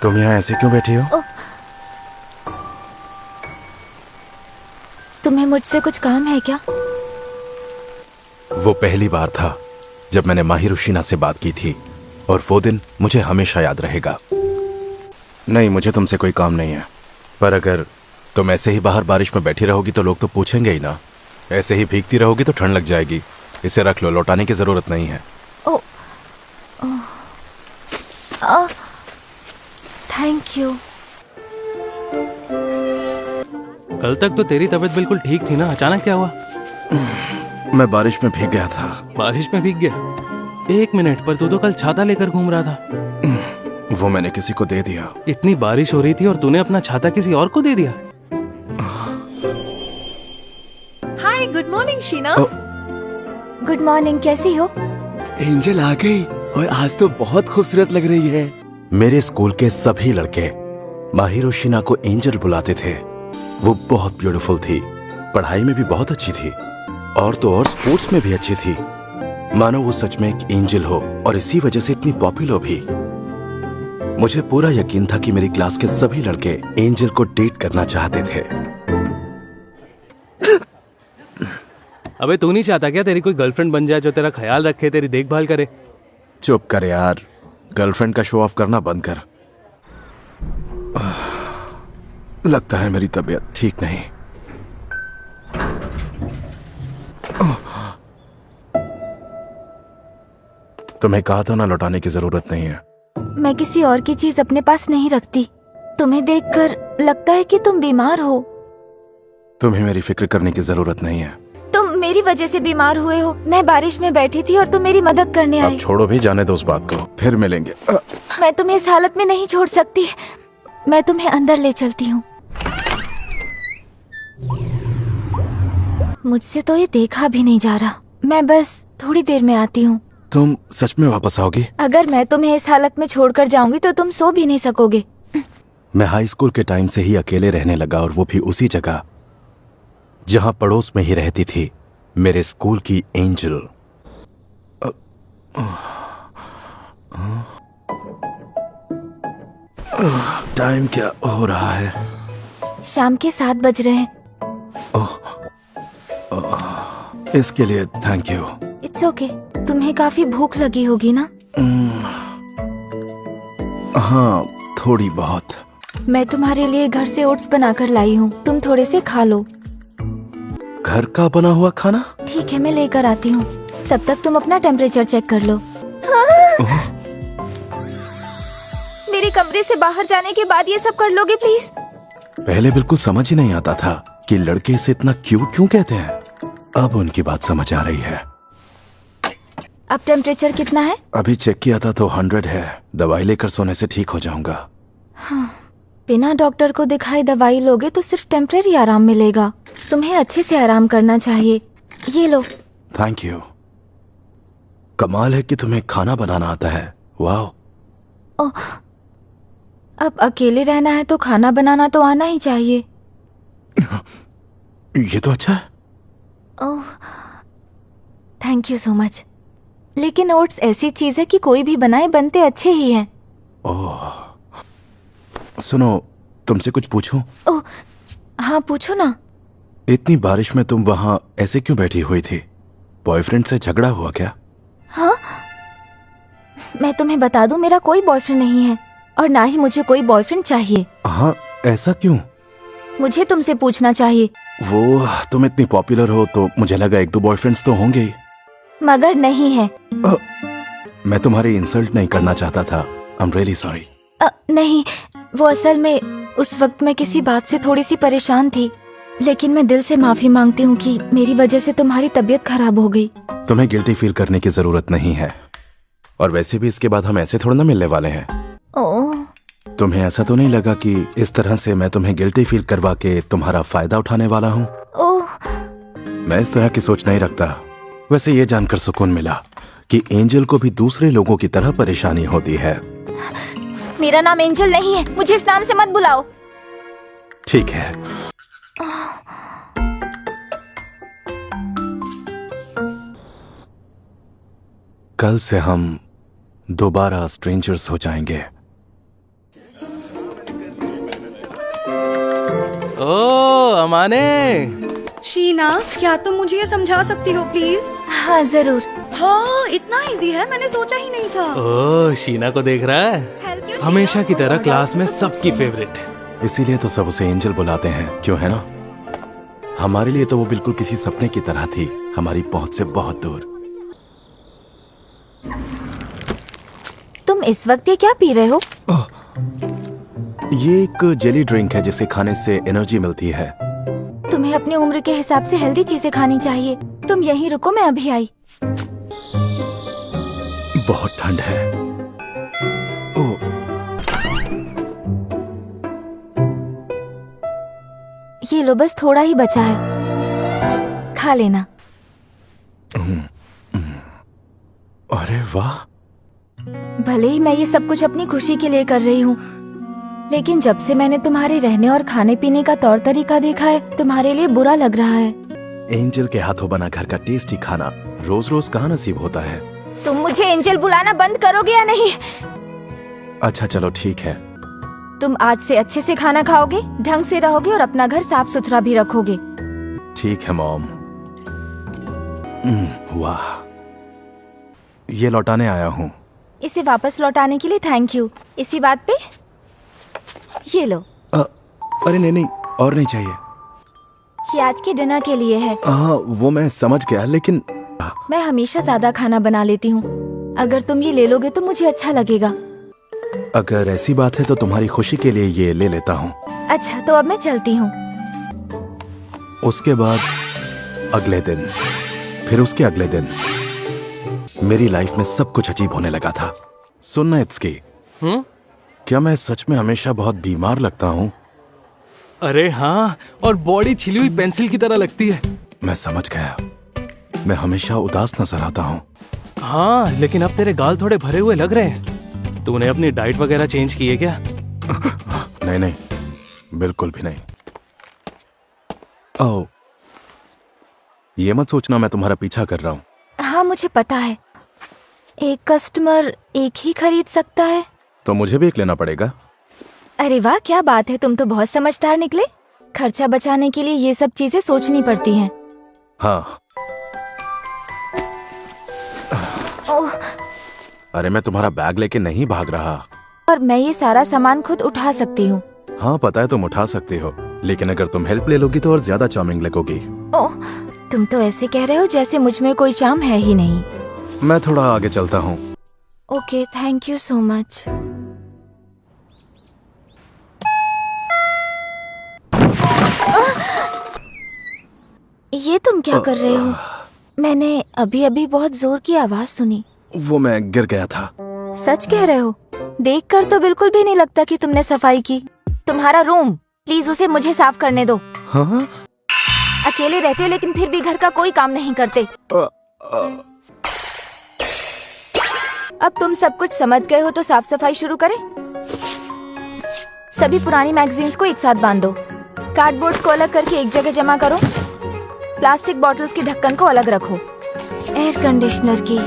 तुम यहाँ ऐसे क्यों बैठी हो? तुम्हें मुझसे कुछ काम है क्या? वो पहली बार था जब मैंने माहिरुशिना से बात की थी और वो दिन मुझे हमेशा याद रहेगा। नहीं, मुझे तुमसे कोई काम नहीं है, पर अगर तुम ऐसे ही बाहर बारिश में बैठी रहोगी तो लोग तो पूछेंगे ही ना। ऐसे ही भीगती रहोगी तो ठंड लग जाएगी। इसे रख लो, लौटाने की जरूरत नहीं है। Thank you. कल तक तो तेरी तबीयत बिल्कुल ठीक थी ना, अचानक क्या हुआ? मैं बारिश में भीग गया था। बारिश में भीग गया? एक मिनट, पर तू तो कल छाता लेकर घूम रहा था। वो मैंने किसी को दे दिया। इतनी बारिश हो रही थी और तूने अपना छाता किसी और को दे दिया? Hi, good morning Shiina. Good morning, कैसी हो? एंजल आ गई और आज तो बहुत खूबसूरत लग रही है। मेरे स्कूल के सभी लड़के माहिरुशिना को एंजल बुलाते थे। वो बहुत ब्यूटीफुल थी, पढ़ाई में भी बहुत अच्छी थी और तो और स्पोर्ट्स में भी अच्छी थी। मानो वो सच में एक एंजल हो और इसी वजह से इतनी पॉपुलर भी। मुझे पूरा यकीन था कि मेरी क्लास के सभी लड़के एंजल को डेट करना चाहते थे। अबे तू नहीं चाहता क्या तेरी कोई गर्लफ्रेंड बन जाए जो तेरा ख्याल रखे, तेरी देखभाल करे? चुप कर यार, गर्लफ्रेंड का शो ऑफ करना बंद कर। लगता है मेरी तबीयत ठीक नहीं। तुम्हें कहा था ना, लौटाने की जरूरत नहीं है। मैं किसी और की चीज अपने पास नहीं रखती। तुम्हें देखकर लगता है कि तुम बीमार हो। तुम्हें मेरी फिक्र करने की जरूरत नहीं है। तुम मेरी वजह से बीमार हुए हो। मैं बारिश में बैठी थी और तुम मेरी मदद करने अब आए। छोड़ो भी, जाने दो उस बात को, फिर मिलेंगे। मैं तुम्हें इस हालत में नहीं छोड़ सकती। मैं तुम्हें अंदर ले चलती हूँ। मुझसे तो ये देखा भी नहीं जा रहा। मैं बस थोड़ी देर में आती हूँ। तुम सच में वापस आओगी? अगर मैं तुम्हें इस हालत में छोड़कर जाऊंगी तो तुम सो भी नहीं सकोगे। मैं हाई स्कूल के टाइम से ही अकेले रहने लगा, और वो भी उसी जगह जहां पड़ोस में ही रहती थी मेरे स्कूल की एंजल। टाइम क्या हो रहा है? शाम के 7 बज रहे हैं। इसके लिए थैंक यू। It's okay. तुम्हें काफी भूख लगी होगी ना? हाँ, थोड़ी बहुत। मैं तुम्हारे लिए घर से ओट्स बनाकर लाई हूँ, तुम थोड़े से खा लो। घर का बना हुआ खाना? ठीक है, मैं लेकर आती हूँ। तब तक तुम अपना टेम्परेचर चेक कर लो। मेरे कमरे से बाहर जाने के बाद ये सब कर लोगे प्लीज? पहले बिल्कुल समझ ही नहीं आता था कि लड़के इसे इतना क्यों कहते हैं। अब उनकी बात समझ आ रही है। अब टेम्परेचर कितना है? अभी चेक किया था तो 100 है। दवाई लेकर सोने से ठीक हो जाऊंगा। हाँ, बिना डॉक्टर को दिखाए दवाई लोगे तो सिर्फ टेम्परेरी आराम मिलेगा। तुम्हें अच्छे से आराम करना चाहिए। ये लो। Thank you. कमाल है कि तुम्हें खाना बनाना आता है। वाह। अब अकेले रहना है तो खाना बनाना तो आना ही चाहिए। ये तो अच्छा है। ओह, थैंक यू सो मच। लेकिन ओट्स ऐसी चीज है कि कोई भी बनाए बनते अच्छे ही हैं। ओह, सुनो, तुमसे कुछ पूछूं? ओह, हाँ पूछो ना। इतनी बारिश में तुम वहां ऐसे क्यों बैठी हुई थी? बॉयफ्रेंड से झगड़ा हुआ क्या? हाँ, मैं तुम्हें बता दूं, मेरा कोई बॉयफ्रेंड नहीं है और ना ही मुझे कोई बॉयफ्रेंड चाहिए। हाँ, ऐसा क्यों? मुझे तुमसे पूछना चाहिए। वो, तुम इतनी पॉपुलर हो तो मुझे लगा 1-2 बॉयफ्रेंड्स तो होंगे ही। मगर नहीं है। मैं तुम्हारी इंसल्ट नहीं करना चाहता था। I am really sorry. नहीं, वो असल में उस वक्त मैं किसी बात से थोड़ी सी परेशान थी। लेकिन मैं दिल से माफी मांगती हूँ कि मेरी वजह से तुम्हारी तबीयत खराब हो गई। तुम्हें गिल्टी फील करने की जरूरत नहीं है, और वैसे भी इसके बाद हम ऐसे थोड़ा ना मिलने वाले हैं। ओह, तुम्हें ऐसा तो नहीं लगा कि इस तरह से मैं तुम्हें गिल्टी फील करवा के तुम्हारा फायदा उठाने वाला हूँ? ओह, मैं इस तरह की सोच नहीं रखता। वैसे ये जानकर सुकून मिला कि एंजल को भी दूसरे लोगों की तरह परेशानी होती है। मेरा नाम एंजल नहीं है, मुझे इस नाम से मत बुलाओ। ठीक है। कल से हम दोबारा स्ट्रेंजर्स हो जाएंगे। ओ अमाने, शीना, क्या तुम मुझे ये समझा सकती हो प्लीज? हाँ जरूर। हाँ, इतना इजी है, मैंने सोचा ही नहीं था। ओ शीना को देख रहा है, Thank you, हमेशा शीना। की तरह क्लास में सबकी फेवरेट। इसीलिए तो सब उसे एंजल बुलाते हैं, क्यों है ना? हमारे लिए तो वो बिल्कुल किसी सपने की तरह थी, हमारी पहुंच से बहुत दूर। तुम इस वक्त ये क्या पी रहे हो? ये एक जेली ड्रिंक है जिसे खाने से एनर्जी मिलती है। तुम्हें अपनी उम्र के हिसाब से हेल्दी चीजें खानी चाहिए। तुम यहीं रुको, मैं अभी आई। बहुत ठंड है। ओ, ये लो, बस थोड़ा ही बचा है, खा लेना। अरे वाह। भले ही मैं ये सब कुछ अपनी खुशी के लिए कर रही हूँ, लेकिन जब से मैंने तुम्हारे रहने और खाने पीने का तौर तरीका देखा है, तुम्हारे लिए बुरा लग रहा है। एंजल के हाथों बना घर का टेस्टी खाना रोज रोज कहाँ नसीब होता है। तुम मुझे एंजल बुलाना बंद करोगे या नहीं? अच्छा चलो ठीक है। तुम आज से अच्छे से खाना खाओगे, ढंग से रहोगे और अपना घर साफ सुथरा भी रखोगे। ठीक है मॉम। वाह, ये लौटाने आया हूँ। इसे वापस लौटाने के लिए थैंक यू। इसी बात पे ये लो। अरे नहीं नहीं, और नहीं चाहिए। ये आज के डिनर के लिए है। हाँ वो मैं समझ गया, लेकिन मैं हमेशा ज्यादा खाना बना लेती हूँ। अगर तुम ये ले लोगे तो मुझे अच्छा लगेगा। अगर ऐसी बात है तो तुम्हारी खुशी के लिए ये ले लेता हूँ। अच्छा, तो अब मैं चलती हूँ। उसके बाद अगले दिन, फिर उसके अगले दिन मेरी लाइफ में सब कुछ अजीब होने लगा था। सुनना इत्सकी, क्या मैं सच में हमेशा बहुत बीमार लगता हूँ? अरे हाँ, और बॉडी छिली हुई पेंसिल की तरह लगती है। मैं समझ गया, मैं हमेशा उदास नजर आता हूँ। हाँ, लेकिन अब तेरे गाल थोड़े भरे हुए लग रहे हैं। तूने अपनी डाइट वगैरह चेंज की है क्या? नहीं नहीं, बिल्कुल भी नहीं। ओह, ये मत सोचना मैं तुम्हारा पीछा कर रहा हूँ। हाँ मुझे पता है, एक कस्टमर एक ही खरीद सकता है। तो मुझे भी एक लेना पड़ेगा। अरे वाह, क्या बात है, तुम तो बहुत समझदार निकले। खर्चा बचाने के लिए ये सब चीजें सोचनी पड़ती हैं। हाँ। ओह, अरे मैं तुम्हारा बैग लेके नहीं भाग रहा। और मैं ये सारा सामान खुद उठा सकती हूँ। हाँ पता है तुम उठा सकती हो, लेकिन अगर तुम हेल्प ले लोगी तो और ज्यादा चार्मिंग लगोगी। ओह, तुम तो ऐसे कह रहे हो जैसे मुझ में कोई चार्म है ही नहीं। मैं थोड़ा आगे चलता हूँ। Okay, thank you so much. ये तुम क्या कर रहे हो? मैंने अभी अभी बहुत जोर की आवाज सुनी। वो मैं गिर गया था। सच कह रहे हो? देखकर तो बिल्कुल भी नहीं लगता कि तुमने सफाई की। तुम्हारा रूम, प्लीज उसे मुझे साफ करने दो। हाँ? अकेले रहते हो लेकिन फिर भी घर का कोई काम नहीं करते। अब तुम सब कुछ समझ गए हो तो साफ सफाई शुरू करें। सभी पुरानी मैगजीन्स को एक साथ बांध दो। कार्डबोर्ड को अलग करके एक जगह जमा करो। प्लास्टिक बॉटल्स की ढक्कन को अलग रखो। एयर कंडीशनर की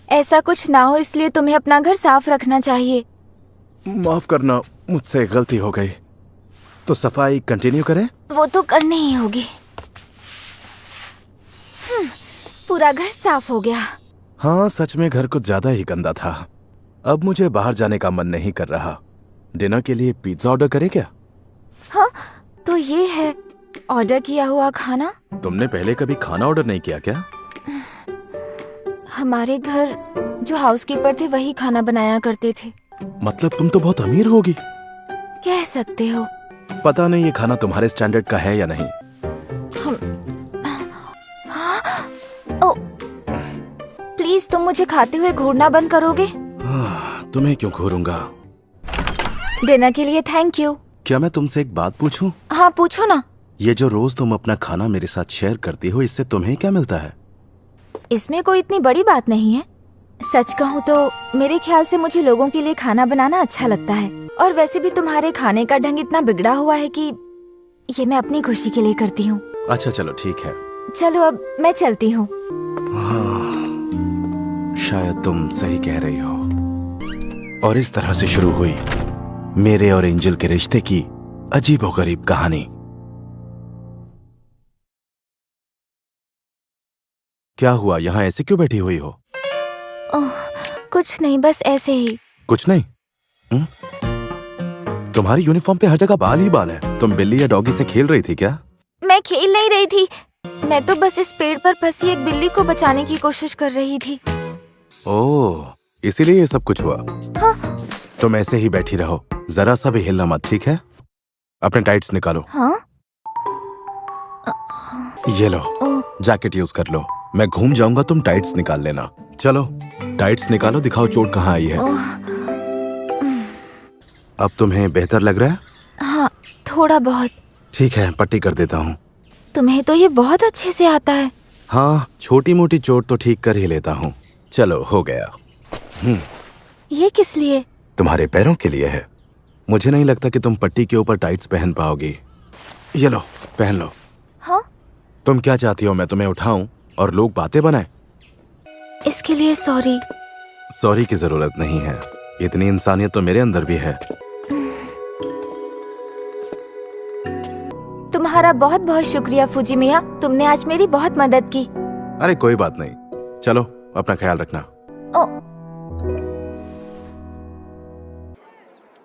ऐसा कुछ ना हो इसलिए तुम्हें अपना घर साफ रखना चाहिए। माफ करना, मुझसे गलती हो गई। तो सफाई कंटिन्यू करें? वो तो करनी ही होगी। पूरा घर साफ हो गया। हाँ सच में घर कुछ ज्यादा ही गंदा था। अब मुझे बाहर जाने का मन नहीं कर रहा। डिनर के लिए पिज्जा ऑर्डर करें क्या? हाँ, तो ये है ऑर्डर किया हुआ खाना। तुमने पहले कभी खाना ऑर्डर नहीं किया क्या? हमारे घर जो हाउसकीपर थे वही खाना बनाया करते थे। मतलब तुम तो बहुत अमीर होगी। कह सकते हो। पता नहीं ये खाना तुम्हारे स्टैंडर्ड का है या नहीं। ओ, प्लीज तुम मुझे खाते हुए घूरना बंद करोगे? तुम्हें क्यों घूरूंगा? डिनर के लिए थैंक यू। क्या मैं तुमसे एक बात पूछूं? हाँ पूछो ना। ये जो रोज तुम अपना खाना मेरे साथ शेयर करती हो, इससे तुम्हें क्या मिलता है? इसमें कोई इतनी बड़ी बात नहीं है। सच कहूँ तो मेरे ख्याल से मुझे लोगों के लिए खाना बनाना अच्छा लगता है। और वैसे भी तुम्हारे खाने का ढंग इतना बिगड़ा हुआ है कि ये मैं अपनी खुशी के लिए करती हूँ। अच्छा चलो ठीक है। चलो अब मैं चलती हूँ। शायद तुम सही कह रही हो। और इस तरह से शुरू हुई मेरे और एंजल के रिश्ते की अजीबोगरीब कहानी। क्या हुआ, यहां ऐसे क्यों बैठी हुई हो? ओह, कुछ नहीं, बस ऐसे ही। कुछ नहीं। तुम्हारी यूनिफॉर्म पे हर जगह बाल ही बाल है। तुम बिल्ली या डॉगी से खेल रही थी क्या? मैं खेल नहीं रही थी, मैं तो बस इस पेड़ पर फंसी एक बिल्ली को बचाने की कोशिश कर रही थी। ओह, इसीलिए ये सब कुछ हुआ। हाँ। तुम ऐसे ही बैठी रहो, जरा सा भी हिलना मत, ठीक है? अपने टाइट्स निकालो। हाँ? ये लो, ओह, जैकेट यूज कर लो। मैं घूम जाऊंगा, तुम टाइट्स निकाल लेना। चलो टाइट्स निकालो, दिखाओ चोट कहाँ आई है। ओह, अब तुम्हें बेहतर लग रहा है? हाँ, थोड़ा बहुत। ठीक है, पट्टी कर देता हूँ। तुम्हें तो ये बहुत अच्छे से आता है। हाँ, छोटी मोटी चोट तो ठीक कर ही लेता हूँ। चलो, हो गया। ये किस लिए? तुम्हारे पैरों के लिए है। मुझे नहीं लगता कि तुम पट्टी के ऊपर टाइट्स पहन पाओगी। ये लो, पहन लो। हाँ? तुम क्या चाहती हो, मैं तुम्हें उठाऊं और लोग बातें बनाएं? इसके लिए सॉरी। सॉरी की जरूरत नहीं है, इतनी इंसानियत तो मेरे अंदर भी है। तुम्हारा बहुत बहुत शुक्रिया फूजी मिया, तुमने आज मेरी बहुत मदद की। अरे कोई बात नहीं, चलो अपना ख्याल रखना। ओ,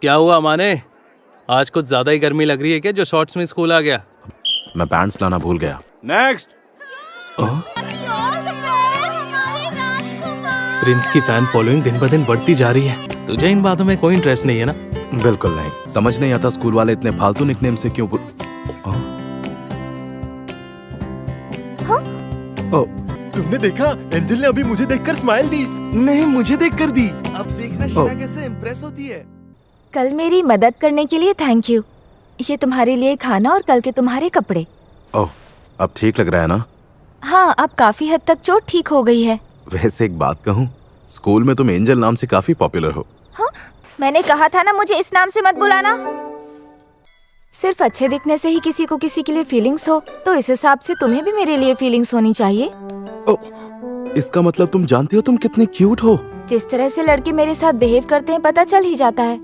क्या हुआ माने, आज कुछ ज्यादा ही गर्मी लग रही है क्या जो शॉर्ट्स में स्कूल आ गया? मैं पैंट्स लाना भूल गया। नेक्स्ट। प्रिंस की फैन फॉलोइंग दिन ब दिन बढ़ती जा रही है। तुझे इन बातों में कोई इंटरेस्ट नहीं है ना? बिल्कुल नहीं, समझ नहीं आता स्कूल वाले इतने फालतू निकनेम से क्यों तुमने देखा, एंजल ने अभी मुझे देखकर स्माइल दी। नहीं, मुझे देखकर दी। अब देखना शीना कैसे इम्प्रेस होती है। कल मेरी मदद करने के लिए थैंक यू। ये तुम्हारे लिए खाना और कल के तुम्हारे कपड़े। ओह, अब ठीक लग रहा है ना? हाँ, अब काफी हद तक चोट ठीक हो गई है। वैसे एक बात कहूँ, स्कूल में तुम एंजल नाम से काफी पॉपुलर हो। हाँ? मैंने कहा था ना मुझे इस नाम से मत बुलाना। सिर्फ अच्छे दिखने से ही किसी को किसी के लिए फीलिंग्स हो, तो इस हिसाब से तुम्हें भी मेरे लिए फीलिंग्स होनी चाहिए। इसका मतलब तुम जानती हो तुम कितनी क्यूट हो। जिस तरह से लड़के मेरे साथ बिहेव करते हैं पता चल ही जाता है,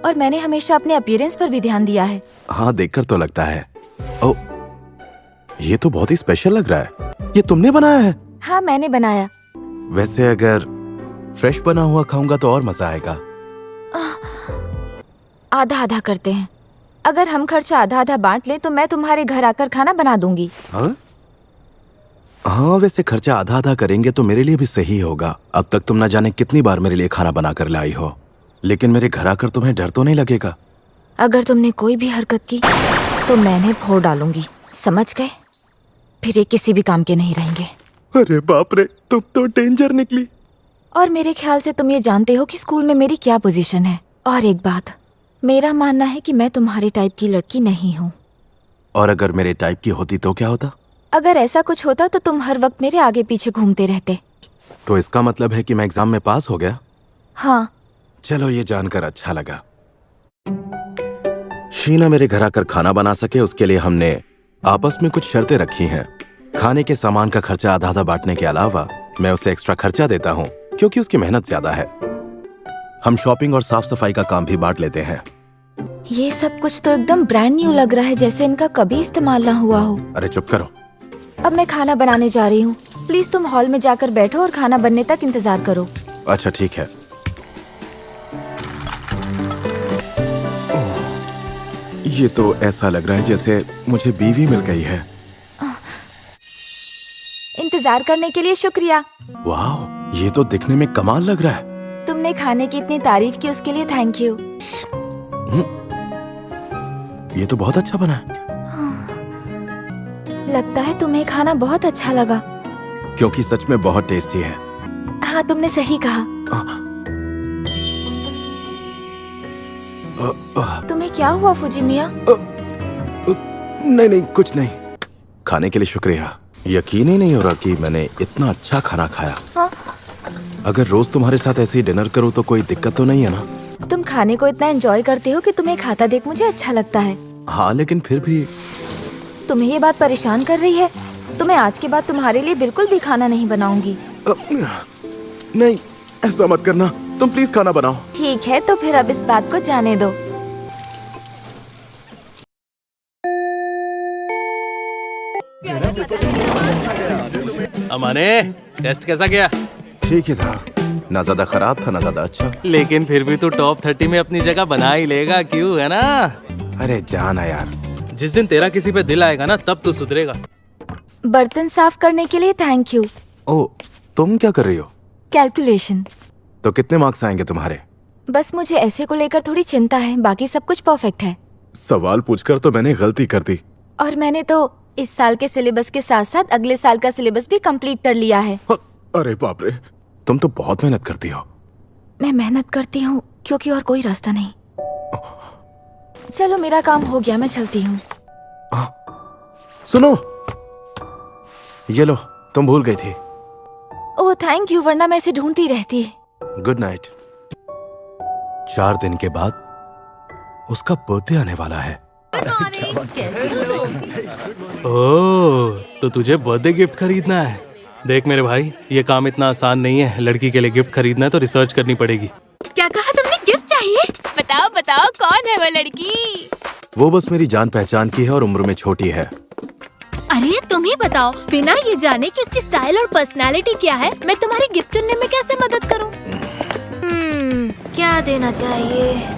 और मैंने हमेशा अपने अपीयरेंस पर भी ध्यान दिया है। हाँ, देखकर तो लगता है। ओह, ये तो बहुत ही स्पेशल लग रहा है। ये तुमने बनाया है? हाँ, मैंने बनाया। वैसे अगर फ्रेश बना हुआ खाऊंगा तो और मजा आएगा। आधा आधा करते हैं। अगर हम खर्चा आधा आधा बांट ले तो मैं तुम्हारे घर आकर खाना बना दूंगी। हाँ? हाँ, वैसे खर्चा आधा आधा करेंगे तो मेरे लिए भी सही होगा। अब तक तुम ना जाने कितनी बार मेरे लिए खाना बना कर लाई हो, लेकिन मेरे घर आकर तुम्हें डर तो नहीं लगेगा? अगर तुमने कोई भी हरकत की तो मैंने फोड़ डालूंगी, समझ गए? फिर ये किसी भी काम के नहीं रहेंगे। अरे बाप रे, तुम तो डेंजर निकली। और मेरे ख्याल से तुम ये जानते हो कि स्कूल में मेरी क्या पोजीशन है। और एक बात, मेरा मानना है कि मैं तुम्हारे टाइप की लड़की नहीं हूँ। और अगर मेरे टाइप की होती तो क्या होता? अगर ऐसा कुछ होता तो तुम हर वक्त मेरे आगे पीछे घूमते रहते। तो इसका मतलब है कि मैं एग्जाम में पास हो गया? हाँ। चलो, ये जानकर अच्छा लगा। शीना मेरे घर आकर खाना बना सके उसके लिए हमने आपस में कुछ शर्तें रखी हैं। खाने के सामान का खर्चा आधा आधा बांटने के अलावा मैं उसे एक्स्ट्रा खर्चा देता हूँ क्योंकि उसकी मेहनत ज्यादा है। हम शॉपिंग और साफ सफाई का काम भी बांट लेते हैं। ये सब कुछ तो एकदम ब्रांड न्यू लग रहा है, जैसे इनका कभी इस्तेमाल ना हुआ हो। अरे चुप करो। अब मैं खाना बनाने जा रही हूँ, प्लीज तुम हॉल में जाकर बैठो और खाना बनने तक इंतजार करो। अच्छा ठीक है। ये तो ऐसा लग रहा है जैसे मुझे बीवी मिल गई है। इंतजार करने के लिए शुक्रिया। वाह, ये तो दिखने में कमाल लग रहा है। तुमने खाने की इतनी तारीफ की उसके लिए थैंक यू। ये तो बहुत अच्छा बना है। लगता है तुम्हें खाना बहुत अच्छा लगा। क्योंकि सच में बहुत टेस्टी है। हाँ, तुमने सही कहा। तुम्हें क्या हुआ फूजी मिया? नहीं नहीं, कुछ नहीं। खाने के लिए शुक्रिया। यकीन ही नहीं हो रहा कि मैंने इतना अच्छा खाना खाया। हाँ? अगर रोज तुम्हारे साथ ऐसे ही डिनर करूं तो कोई दिक्कत तो नहीं है ना? तुम खाने को इतना एंजॉय करते हो कि तुम्हें खाता देख मुझे अच्छा लगता है। हाँ, लेकिन फिर भी तुम्हें ये बात परेशान कर रही है तो मैं आज के बाद तुम्हारे लिए बिल्कुल भी खाना नहीं बनाऊंगी। नहीं, ऐसा मत करना। तुम प्लीज खाना बनाओ। ठीक है, तो फिर अब इस बात को जाने दो। अमाने, टेस्ट कैसा गया? ठीक ही था, ना ज्यादा खराब था ना ज्यादा अच्छा। लेकिन फिर भी तू टॉप 30 में अपनी जगह बना ही लेगा, क्यों, है ना? अरे जाना यार। जिस दिन तेरा किसी पे दिल आएगा ना, तब तू सुधरेगा। बर्तन साफ करने के लिए थैंक यू। ओ, तुम क्या कर रही हो? कैलकुलेशन। तो कितने मार्क्स आएंगे तुम्हारे? बस मुझे ऐसे को लेकर थोड़ी चिंता है, बाकी सब कुछ परफेक्ट है। सवाल पूछकर तो मैंने गलती कर दी। और मैंने तो इस साल के सिलेबस के साथ साथ अगले साल का सिलेबस भी कंप्लीट कर लिया है। अरे बाप रे, तुम तो बहुत मेहनत करती हो। मैं मेहनत करती हूँ क्योंकि और कोई रास्ता नहीं। चलो मेरा काम हो गया, मैं चलती हूँ। सुनो, ये लो, तुम भूल गई थी। ओह थैंक यू, वरना मैं इसे ढूंढती रहती। Good night. 4 दिन के बाद उसका बर्थडे आने वाला है। ओह, तो तुझे बर्थडे गिफ्ट खरीदना है? देख मेरे भाई, ये काम इतना आसान नहीं है। लड़की के लिए गिफ्ट खरीदना है तो रिसर्च करनी पड़ेगी। क्या कहा तुमने? गिफ्ट चाहिए? बताओ बताओ, कौन है वो लड़की? वो बस मेरी जान पहचान की है और उम्र में छोटी है। अरे तुम ही बताओ, बिना ये जाने कि उसकी स्टाइल और पर्सनालिटी क्या है, मैं तुम्हारी गिफ्ट चुनने में कैसे मदद करूं? क्या देना चाहिए?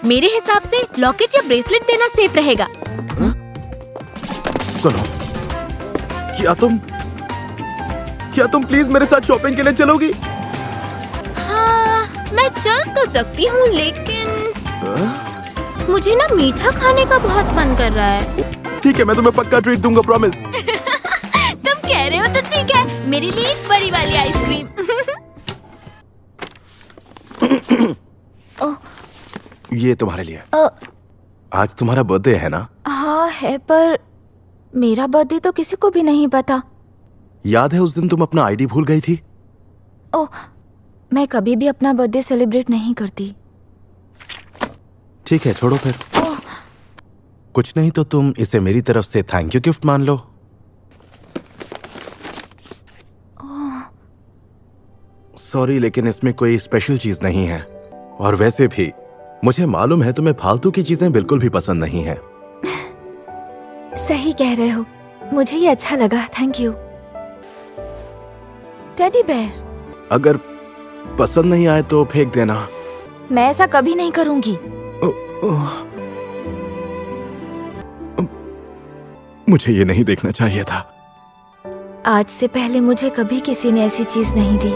मेरे हिसाब से लॉकेट या ब्रेसलेट देना सेफ रहेगा। सुनो, क्या तुम प्लीज मेरे साथ शॉपिंग के लिए चलोगी? हाँ, मैं चल तो सकती हूँ, लेकिन मुझे ना मीठा खाने का बहुत मन कर रहा है। ठीक है, मैं तुम्हें पक्का ट्रीट दूंगा, प्रॉमिस। तुम कह रहे हो तो ठीक है, मेरे लिए एक बड़ी वाली आइसक्रीम। ये तुम्हारे लिए। आज तुम्हारा बर्थडे है ना? हाँ है, पर मेरा बर्थडे तो किसी को भी नहीं पता। याद है उस दिन तुम अपना आईडी भूल गई थी? ओह, मैं कभी भी अपना बर्थडे सेलिब्रेट नहीं करती। ठीक है, छोड़ो फिर। कुछ नहीं तो तुम इसे मेरी तरफ से थैंक यू गिफ्ट मान लो। सॉरी, लेकिन इसमें कोई स्पेशल चीज नहीं है। और वैसे भी मुझे मालूम है तुम्हें फालतू की चीजें बिल्कुल भी पसंद नहीं है। सही कह रहे हो, मुझे ये अच्छा लगा, थैंक यू। Teddy bear. अगर पसंद नहीं आए तो फेंक देना। मैं ऐसा कभी नहीं करूंगी। मुझे ये नहीं देखना चाहिए था। आज से पहले मुझे कभी किसी ने ऐसी चीज नहीं दी।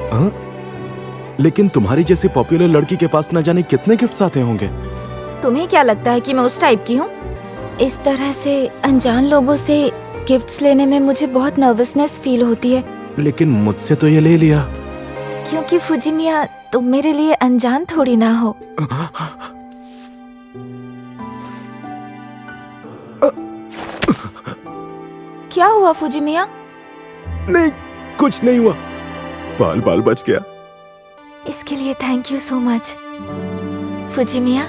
लेकिन तुम्हारी जैसी पॉपुलर लड़की के पास न जाने कितने गिफ्ट्स आते होंगे। तुम्हें क्या लगता है कि मैं उस टाइप की हूँ? इस तरह से अनजान लोगों से गिफ्ट्स लेने में मुझे बहुत नर्वसनेस फील होती है। लेकिन मुझसे तो ये ले लिया। क्योंकि फुजिमिया, तुम मेरे लिए अनजान थोड़ी ना हो। क्या हुआ फुजिमिया? नहीं, कुछ नहीं हुआ, बाल बाल बच गया। इसके लिए थैंक यू सो मच फुजिमिया।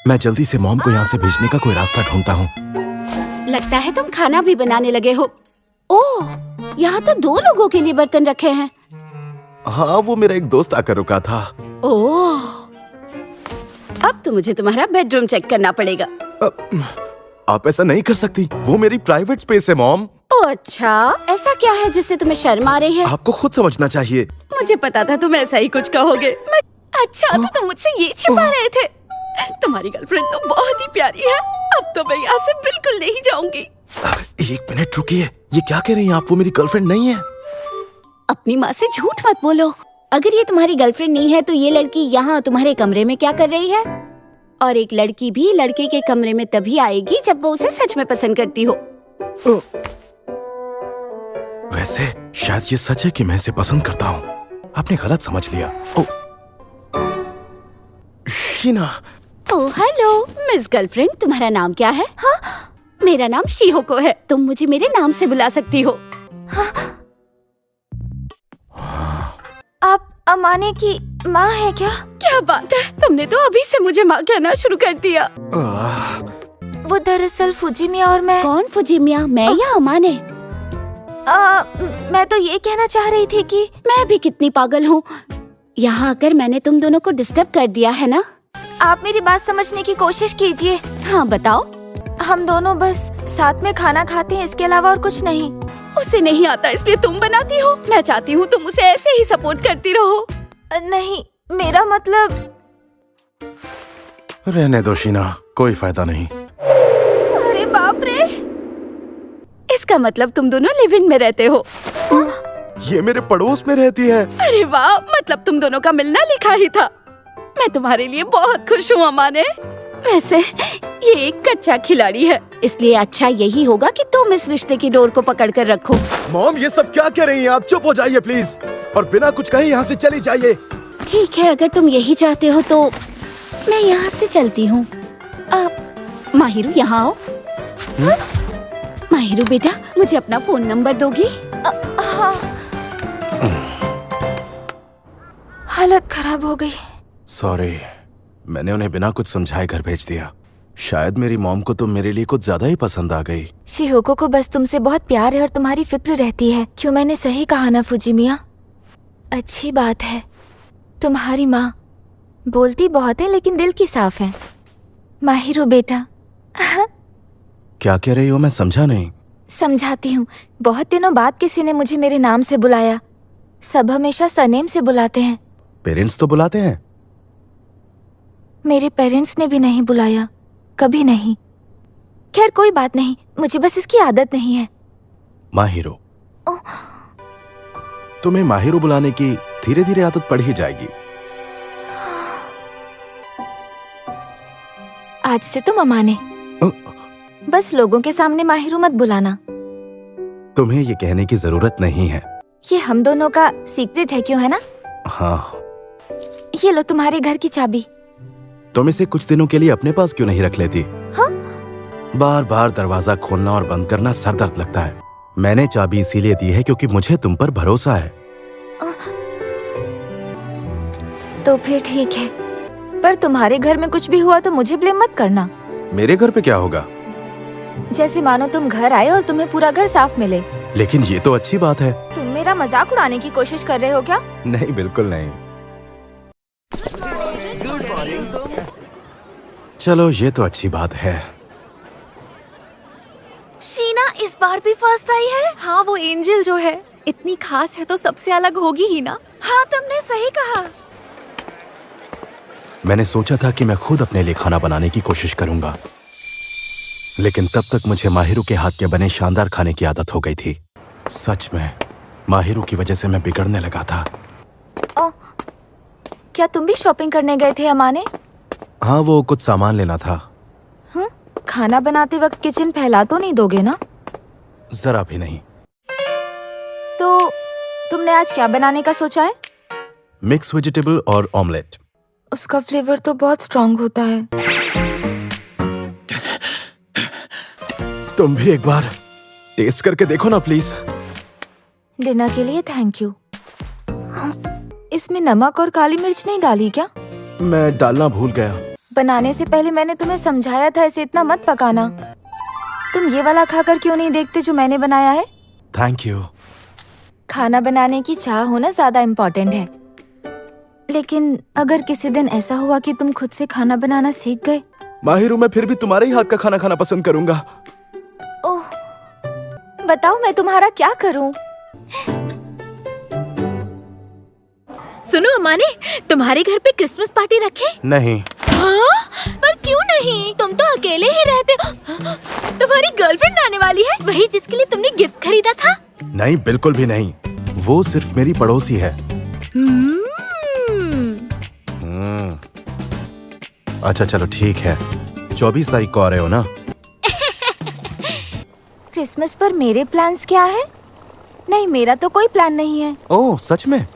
मैं जल्दी से मॉम को यहाँ से भेजने का कोई रास्ता ढूंढता हूँ। लगता है तुम खाना भी बनाने लगे हो। ओह, यहाँ तो 2 लोगों के लिए बर्तन रखे हैं। हाँ, वो मेरा एक दोस्त आकर रुका था। ओह, अब तो मुझे तुम्हारा बेडरूम चेक करना पड़ेगा। आप ऐसा नहीं कर सकती, वो मेरी प्राइवेट स्पेस है मॉम। ओह अच्छा, ऐसा क्या है जिससे तुम्हें शर्म आ रही है? आपको खुद समझना चाहिए। मुझे पता था तुम ऐसा ही कुछ कहोगे। अच्छा, तो तुम मुझसे ये छिपा रहे थे। तुम्हारी गर्लफ्रेंड तो बहुत ही प्यारी है। अब तो मैं यहाँ से बिल्कुल नहीं जाऊंगी। 1 मिनट रुकिए, ये क्या कह रही हैं आप? वो मेरी गर्लफ्रेंड नहीं है। अपनी माँ से झूठ मत बोलो। अगर ये तुम्हारी गर्लफ्रेंड नहीं है तो ये लड़की यहाँ तुम्हारे कमरे में क्या कर रही है? और एक लड़की भी लड़के के कमरे में तभी आएगी जब वो उसे सच में पसंद करती हो। वैसे शायद ये सच है कि मैं इसे पसंद करता हूँ। आपने गलत समझ लिया। Sheena. Oh hello miss girlfriend, तुम्हारा नाम क्या है? हाँ? मेरा नाम शिहोको है। तुम मुझे मेरे नाम से बुला सकती हो। हाँ? आप अमाने की माँ है क्या? क्या बात है, तुमने तो अभी से मुझे माँ कहना शुरू कर दिया। वो दरअसल फुजिमिया और मैं। कौन फुजिमिया, मैं या अमाने? मैं तो ये कहना चाह रही थी कि मैं भी कितनी पागल हूँ, यहाँ आकर मैंने तुम दोनों को डिस्टर्ब कर दिया है ना। आप मेरी बात समझने की कोशिश कीजिए। हाँ बताओ। हम दोनों बस साथ में खाना खाते हैं, इसके अलावा और कुछ नहीं। उसे नहीं आता इसलिए तुम बनाती हो। मैं चाहती हूँ तुम उसे ऐसे ही सपोर्ट करती रहो। नहीं, मेरा मतलब। रहने दो शीना, कोई फायदा नहीं। अरे बाप रे। इसका मतलब तुम दोनों लिव इन में रहते हो। ये मेरे पड़ोस में रहती है। अरे वाह, मतलब तुम दोनों का मिलना लिखा ही था। मैं तुम्हारे लिए बहुत खुश हूँ अमाने। वैसे ये एक कच्चा खिलाड़ी है, इसलिए अच्छा यही होगा कि तुम इस रिश्ते की डोर को पकड़ कर रखो। मॉम, ये सब क्या कह रही हैं आप? चुप हो जाइए प्लीज, और बिना कुछ कहे यहाँ से चली जाइए। ठीक है, अगर तुम यही चाहते हो तो मैं यहाँ से चलती हूँ। अब माहिरू यहाँ आओ। माहिरू बेटा, मुझे अपना फोन नंबर दोगी? हाँ। हालत खराब हो गई। सॉरी, मैंने उन्हें बिना कुछ समझाए घर भेज दिया। शायद मेरी मॉम को तुम मेरे लिए कुछ ज्यादा ही पसंद आ गई। शिहोको को बस तुमसे बहुत प्यार है और तुम्हारी फिक्र रहती है। क्यों, मैंने सही कहा ना फुजिमिया? अच्छी बात है। तुम्हारी माँ बोलती बहुत है लेकिन दिल की साफ है। माहिरो बेटा। क्या कह रही हो? मैं समझा नहीं। समझाती हूँ। बहुत दिनों बाद किसी ने मुझे मेरे नाम से बुलाया। सब हमेशा सरनेम से बुलाते हैं। पेरेंट्स तो बुलाते हैं। मेरे पेरेंट्स ने भी नहीं बुलाया, कभी नहीं। खैर कोई बात नहीं, मुझे बस इसकी आदत नहीं है। माहिरो, तुम्हें माहिरो बुलाने की धीरे धीरे आदत पड़ ही जाएगी। आज से तुम अमाने। बस लोगों के सामने माहिरो मत बुलाना। तुम्हें ये कहने की जरूरत नहीं है। ये हम दोनों का सीक्रेट है, क्यों है ना? हाँ। ये लो तुम्हारे घर की चाबी। तुम इसे कुछ दिनों के लिए अपने पास क्यों नहीं रख लेती? हाँ? बार बार दरवाजा खोलना और बंद करना सर दर्द लगता है। मैंने चाबी इसीलिए दी है क्योंकि मुझे तुम पर भरोसा है। तो फिर ठीक है, पर तुम्हारे घर में कुछ भी हुआ तो मुझे ब्लेम मत करना। मेरे घर पे क्या होगा? जैसे मानो तुम घर आए और तुम्हें पूरा घर साफ मिले। लेकिन ये तो अच्छी बात है। तुम मेरा मजाक उड़ाने की कोशिश कर रहे हो क्या? नहीं, बिल्कुल नहीं। चलो, ये तो अच्छी बात है। शीना इस बार भी फर्स्ट आई है। हाँ, वो एंजल जो है इतनी खास है तो सबसे अलग होगी ही ना। हाँ, तुमने सही कहा। मैंने सोचा था कि मैं खुद अपने लिए खाना बनाने की कोशिश करूंगा, लेकिन तब तक मुझे माहिरू के हाथ के बने शानदार खाने की आदत हो गई थी। सच में माहिरू की वजह से मैं बिगड़ने लगा था। क्या तुम भी शॉपिंग करने गए थे अमाने? हाँ, वो कुछ सामान लेना था। खाना बनाते वक्त किचन फैला तो नहीं दोगे ना? जरा भी नहीं। तो तुमने आज क्या बनाने का सोचा है? मिक्स वेजिटेबल और ऑमलेट। उसका फ्लेवर तो बहुत स्ट्रॉन्ग होता है। तुम भी एक बार टेस्ट करके देखो ना प्लीज। डिनर के लिए थैंक यू। इसमें नमक और काली मिर्च नहीं डाली क्या? मैं डालना भूल गया। बनाने से पहले मैंने तुम्हें समझाया था इसे इतना मत पकाना। तुम ये वाला खाकर क्यों नहीं देखते जो मैंने बनाया है? Thank you. खाना बनाने की चाह होना ज्यादा इम्पोर्टेंट है। लेकिन अगर किसी दिन ऐसा हुआ कि तुम खुद से खाना बनाना सीख गए? माहिरू, मैं फिर भी तुम्हारे ही हाथ का खाना खाना पसंद करूंगा। ओह, बताओ मैं तुम्हारा क्या करूं? सुनो अमाने, तुम्हारे घर पे क्रिसमस पार्टी रखे? नहीं। हाँ? पर क्यों नहीं? तुम तो अकेले ही रहते हो। तुम्हारी गर्लफ्रेंड आने वाली है, वही जिसके लिए तुमने गिफ्ट खरीदा था? नहीं, बिल्कुल भी नहीं। वो सिर्फ मेरी पड़ोसी है। अच्छा चलो ठीक है। 24 तारीख को आ रहे हो ना? क्रिसमस पर मेरे प्लान्स क्या है? नहीं, मेरा तो कोई प्लान नहीं है। ओह, सच में?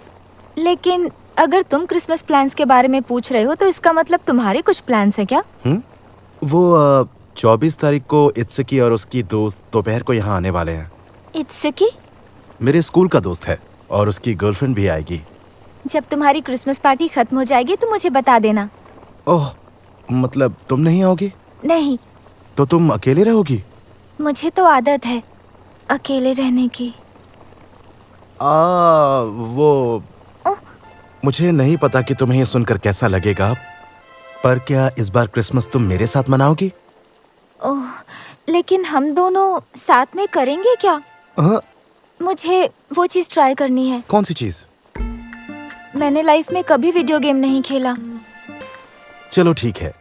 लेकिन अगर तुम क्रिसमस प्लान्स के बारे में पूछ रहे हो तो इसका मतलब तुम्हारे कुछ प्लान्स हैं क्या? वो 24 तारीख को इत्सकी और उसकी दोस्त दोपहर को यहाँ आने वाले हैं। इत्सकी? मेरे स्कूल का दोस्त है और उसकी गर्लफ्रेंड भी आएगी। जब तुम्हारी क्रिसमस पार्टी खत्म हो जाएगी तो मुझे बता देना। ओह, मतलब तुम नहीं आओगी? नहीं। तो तुम अकेले रहोगी? मुझे तो आदत है अकेले रहने की। वो मुझे नहीं पता कि तुम्हें ये सुनकर कैसा लगेगा, पर क्या इस बार क्रिसमस तुम मेरे साथ मनाओगी? ओह, लेकिन हम दोनों साथ में करेंगे क्या? हाँ? मुझे वो चीज ट्राई करनी है। कौन सी चीज? मैंने लाइफ में कभी वीडियो गेम नहीं खेला। चलो ठीक है।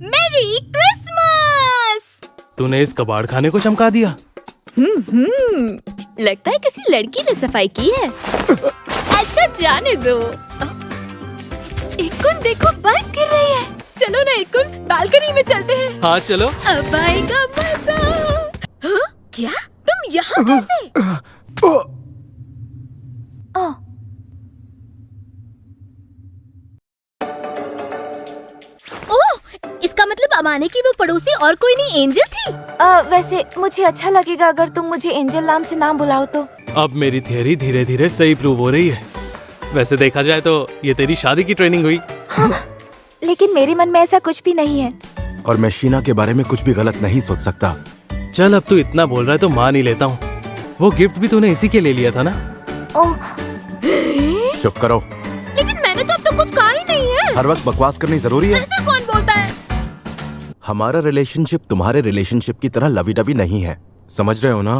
Merry Christmas. तूने इस कबाड़ खाने को चमका दिया। लगता है किसी लड़की ने सफाई की है। अच्छा जाने दो। इकुन देखो बर्फ गिर रही है। चलो ना इकुन, बालकनी में चलते हैं। हाँ चलो। अब आएगा मजा। हाँ? क्या तुम यहाँ कैसे? ओह, ओह, इसका मतलब अमाने की वो पड़ोसी और कोई नहीं एंजल थी। वैसे मुझे अच्छा लगेगा अगर तुम मुझे एंजल नाम से ना बुलाओ तो। अब मेरी थियरी धीरे धीरे सही प्रूव हो रही है। वैसे देखा जाए तो ये तेरी शादी की ट्रेनिंग हुई। लेकिन मेरे मन में ऐसा कुछ भी नहीं है। और मैं शीना के बारे में कुछ भी गलत नहीं सोच सकता। चल अब तू इतना बोल रहा है तो मान ही लेता हूँ। वो गिफ्ट भी तूने इसी के लिए लिया था ना? ओह, चुप करो। लेकिन मैंने तो अब तक कुछ कहा ही नहीं है। हर वक्त बकवास करनी जरूरी है? ऐसा कौन बोलता है? हमारा रिलेशनशिप तुम्हारे रिलेशनशिप की तरह लवी डवी नहीं है, समझ रहे हो ना?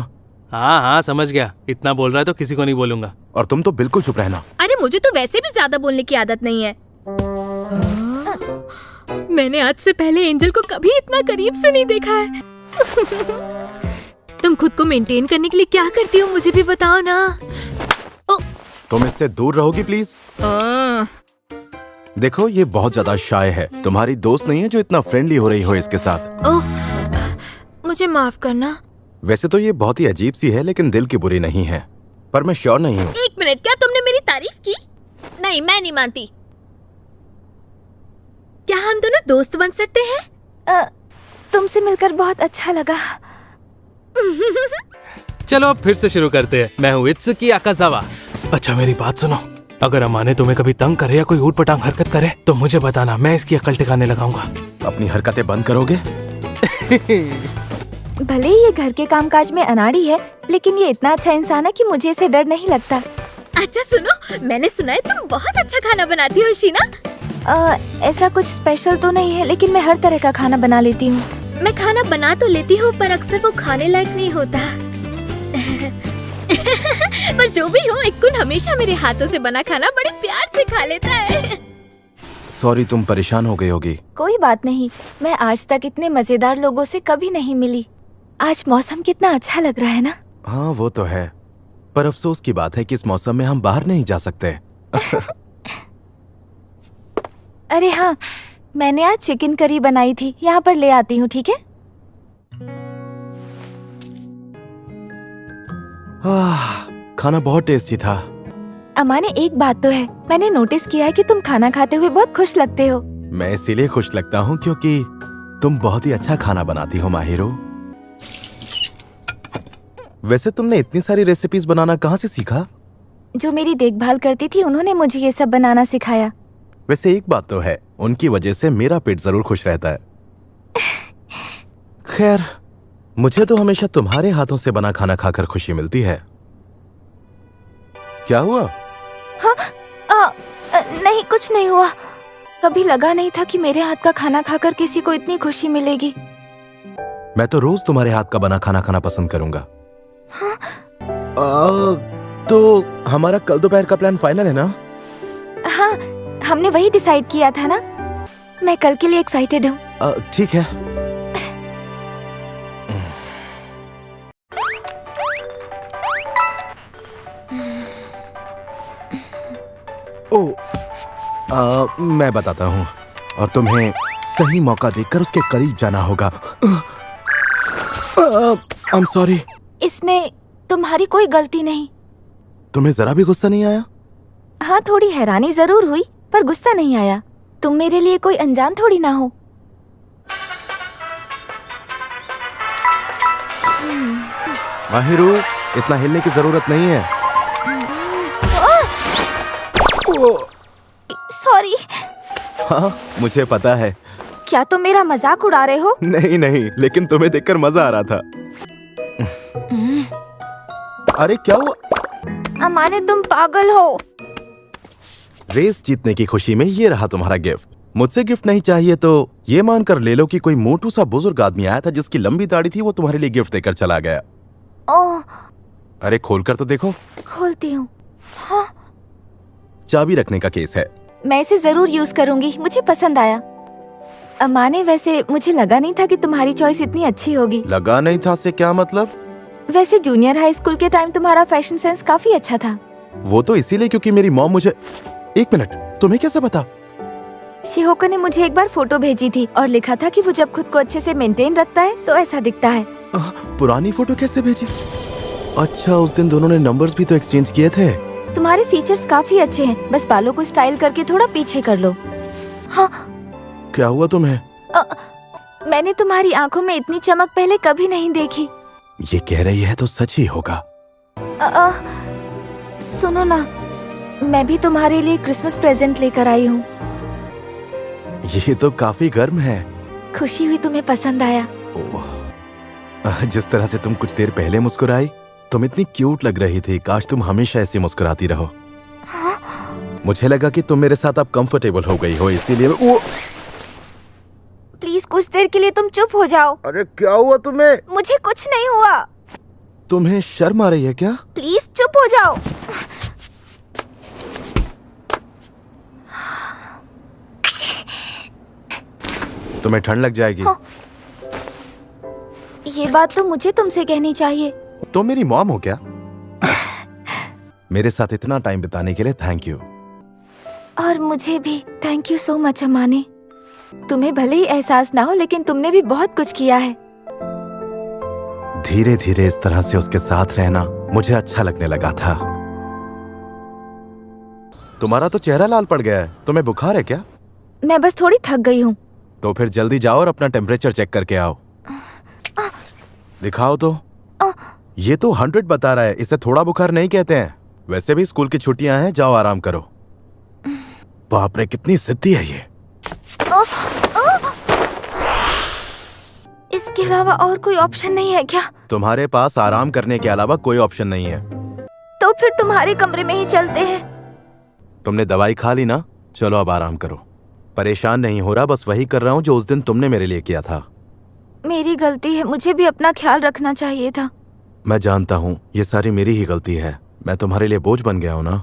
हाँ हाँ समझ गया। इतना बोल रहा है तो किसी को नहीं बोलूंगा। और तुम तो बिल्कुल चुप रहना। अरे मुझे तो वैसे भी ज्यादा बोलने की आदत नहीं है। मैंने आज से पहले एंजल को कभी इतना करीब से नहीं देखा है। तुम खुद को मेंटेन करने के लिए क्या करती हो मुझे भी बताओ ना। तुम इससे दूर रहोगी प्लीज? देखो ये बहुत ज्यादा शाय है, तुम्हारी दोस्त नहीं है जो इतना फ्रेंडली हो रही हो इसके साथ। ओह, मुझे माफ करना। वैसे तो ये बहुत ही अजीब सी है लेकिन दिल की बुरी नहीं है, पर मैं श्योर नहीं हूँ। एक मिनट, क्या तुमने मेरी तारीफ की? नहीं, मैं नहीं मानती। क्या हम दोनों दोस्त बन सकते हैं? तुमसे मिलकर बहुत अच्छा लगा। चलो अब फिर से शुरू करते हैं। मैं हूँ इत्सुकी आकाजावा। अच्छा मेरी बात सुनो, अगर अमाने तुम्हें कभी तंग करे या कोई ऊट पटांग हरकत करे तो मुझे बताना, मैं इसकी अकल ठिकाने लगाऊंगा। अपनी हरकतें बंद करोगे? भले ही ये घर के कामकाज में अनाड़ी है, लेकिन ये इतना अच्छा इंसान है कि मुझे इसे डर नहीं लगता। अच्छा सुनो, मैंने सुना है तुम बहुत अच्छा खाना बनाती हो शीना। ऐसा कुछ स्पेशल तो नहीं है, लेकिन मैं हर तरह का खाना बना लेती हूँ। मैं खाना बना तो लेती हूँ पर अक्सर वो खाने लायक नहीं होता। पर जो भी हो, इकुन हमेशा मेरे हाथों से बना खाना बड़े प्यार से खा लेता है। सॉरी, तुम परेशान हो गई होगी। कोई बात नहीं, मैं आज तक इतने मजेदार लोगों से कभी नहीं मिली। आज मौसम कितना अच्छा लग रहा है ना? हाँ वो तो है, पर अफसोस की बात है कि इस मौसम में हम बाहर नहीं जा सकते। अरे हाँ, मैंने आज चिकन करी बनाई थी, यहाँ पर ले आती हूँ, ठीक है? खाना बहुत टेस्टी था। अमाने एक बात तो है, मैंने नोटिस किया है कि तुम खाना खाते हुए बहुत खुश लगते हो। मैं इसीलिए खुश लगता हूँ क्योंकि तुम बहुत ही अच्छा खाना बनाती हो माहिरो। वैसे तुमने इतनी सारी रेसिपीज बनाना कहाँ से सीखा? जो मेरी देखभाल करती थी उन्होंने मुझे ये सब बनाना सिखाया। वैसे एक बात तो है, उनकी वजह से मेरा पेट जरूर खुश रहता है। खैर, मुझे तो हमेशा तुम्हारे हाथों से बना खाना खाकर खुशी मिलती है। क्या हुआ? हाँ, नहीं कुछ नहीं हुआ। कभी लगा नहीं था कि मेरे हाथ का खाना खाकर किसी को इतनी खुशी मिलेगी। मैं तो रोज तुम्हारे हाथ का बना खाना खाना पसंद करूंगा। हाँ? तो हमारा कल दोपहर का प्लान फाइनल है ना? हाँ, हमने वही डिसाइड किया था ना। मैं कल के लिए एक्साइटेड हूँ। ठीक है। मैं बताता हूँ, और तुम्हें सही मौका देखकर उसके करीब जाना होगा। I am sorry. इसमें तुम्हारी कोई गलती नहीं। तुम्हें जरा भी गुस्सा नहीं आया? हाँ, थोड़ी हैरानी जरूर हुई, पर गुस्सा नहीं आया। तुम मेरे लिए कोई अनजान थोड़ी ना हो। माहिरू, इतना हिलने की जरूरत नहीं है। सॉरी। हाँ, मुझे पता है। क्या तुम मेरा मजाक उड़ा रहे हो? नहीं नहीं, लेकिन तुम्हें देखकर मजा आ रहा था। अरे क्या हुआ? अमाने तुम पागल हो। रेस जीतने की खुशी में ये रहा तुम्हारा गिफ्ट। मुझसे गिफ्ट नहीं चाहिए तो ये मानकर ले लो कि कोई मोटू सा बुजुर्ग आदमी आया था जिसकी लंबी दाढ़ी थी, वो तुम्हारे लिए गिफ्ट देकर चला गया। ओह, अरे खोलकर तो देखो। खोलती हूँ। हाँ, चाबी रखने का केस है। मैं इसे जरूर यूज करूंगी, मुझे पसंद आया। अमाने वैसे मुझे लगा नहीं था कि तुम्हारी चॉइस इतनी अच्छी होगी। लगा नहीं था से क्या मतलब? वैसे जूनियर हाई स्कूल के टाइम तुम्हारा फैशन सेंस काफी अच्छा था। वो तो इसीलिए क्योंकि मेरी मॉम मुझे। एक मिनट, तुम्हें कैसे पता? शिहोका ने मुझे एक बार फोटो भेजी थी और लिखा था कि वो जब खुद को अच्छे से मेंटेन रखता है तो ऐसा दिखता है। पुरानी फोटो कैसे भेजी? अच्छा, उस दिन दोनों ने नंबर्स भी तो एक्सचेंज किए थे। तुम्हारे फीचर्स काफी अच्छे हैं, बस बालों को स्टाइल करके थोड़ा पीछे कर लो। हाँ, क्या हुआ तुम्हें? मैंने तुम्हारी आंखों में इतनी चमक पहले कभी नहीं देखी। ये कह रही है तो सच ही होगा। सुनो ना, मैं भी तुम्हारे लिए क्रिसमस प्रेजेंट लेकर आई हूँ। ये तो काफी गर्म है। खुशी हुई तुम्हें पसंद आया। ओह, जिस तरह से तुम कुछ देर पहले मुस्कुराई, तुम इतनी क्यूट लग रही थी। काश तुम हमेशा ऐसी मुस्कुराती रहो। हाँ? मुझे लगा कि तुम मेरे साथ अब कंफर्टेबल हो गई हो, इसीलिए प्लीज कुछ देर के लिए तुम चुप हो जाओ। अरे क्या हुआ तुम्हें? मुझे कुछ नहीं हुआ। तुम्हें शर्म आ रही है क्या? प्लीज चुप हो जाओ। तुम्हें ठंड लग जाएगी। हाँ। ये बात तो मुझे तुमसे कहनी चाहिए। तुम मेरी मॉम हो क्या? मेरे साथ इतना टाइम बिताने के लिए थैंक यू। और मुझे भी थैंक यू सो मच अमाने। तुम्हें भले ही एहसास ना हो, लेकिन तुमने भी बहुत कुछ किया है। धीरे धीरे इस तरह से उसके साथ रहना मुझे अच्छा लगने लगा था। तुम्हारा तो चेहरा लाल पड़ गया है। तुम्हें बुखार है क्या? मैं बस थोड़ी थक गई हूँ। तो फिर जल्दी जाओ और अपना टेम्परेचर चेक करके आओ। दिखाओ तो। ये तो 100 बता रहा है। इसे थोड़ा बुखार नहीं कहते हैं। वैसे भी स्कूल की छुट्टियां हैं, जाओ आराम करो। बाप रे, कितनी जिद्दी है ये। इसके अलावा और कोई ऑप्शन नहीं है क्या? तुम्हारे पास आराम करने के अलावा कोई ऑप्शन नहीं है। तो फिर तुम्हारे कमरे में ही चलते हैं। तुमने दवाई खा ली ना? चलो अब आराम करो। परेशान नहीं हो रहा, बस वही कर रहा हूँ जो उस दिन तुमने मेरे लिए किया था। मेरी गलती है, मुझे भी अपना ख्याल रखना चाहिए था। मैं जानता हूँ, ये सारी मेरी ही गलती है। मैं तुम्हारे लिए बोझ बन गया हूँ ना।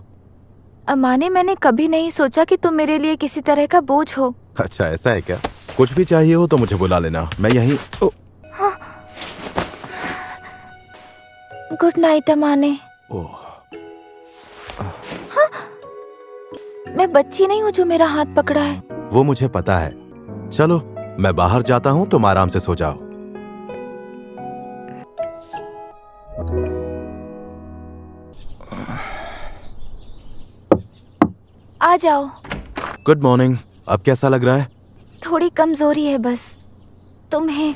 अमाने, मैंने कभी नहीं सोचा कि तुम मेरे लिए किसी तरह का बोझ हो। अच्छा, ऐसा है क्या? कुछ भी चाहिए हो तो मुझे बुला लेना, मैं यहीं। गुड नाइट अमाने। मैं बच्ची नहीं हूँ जो मेरा हाथ पकड़ा है। वो मुझे पता है। चलो मैं बाहर जाता हूँ, तुम आराम से सो जाओ। आ जाओ। Good morning. अब कैसा लग रहा है? थोड़ी कमजोरी है बस। तुम्हें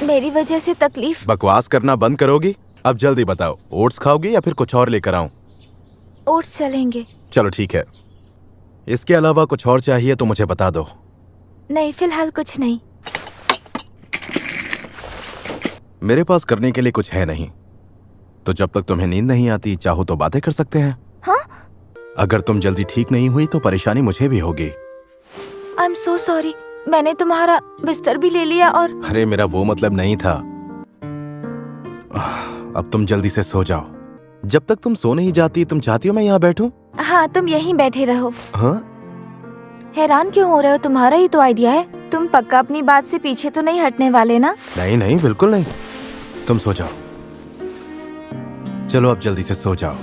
मेरी वजह से तकलीफ? बकवास करना बंद करोगी? अब जल्दी बताओ, ओट्स खाओगी या फिर कुछ और लेकर आऊं? ओट्स चलेंगे। चलो ठीक है। इसके अलावा कुछ और चाहिए तो मुझे बता दो। नहीं, फिलहाल कुछ नहीं। मेरे पास करने के लिए कुछ है नहीं, तो जब तक तुम्हें नींद नहीं आती, चाहो तो बातें कर सकते हैं। हाँ? अगर तुम जल्दी ठीक नहीं हुई तो परेशानी मुझे भी होगी। I am so sorry. मैंने तुम्हारा बिस्तर भी ले लिया और। अरे मेरा वो मतलब नहीं था। अब तुम जल्दी से सो जाओ। जब तक तुम सो नहीं जाती, तुम चाहती हो मैं यहाँ बैठूं? हाँ, तुम यहीं बैठे रहो। हाँ? हैरान क्यों हो रहे हो? तुम्हारा ही तो आइडिया है। तुम पक्का अपनी बात से पीछे तो नहीं हटने वाले ना? नहीं नहीं, बिल्कुल नहीं। तुम सो जाओ। चलो अब जल्दी से सो जाओ।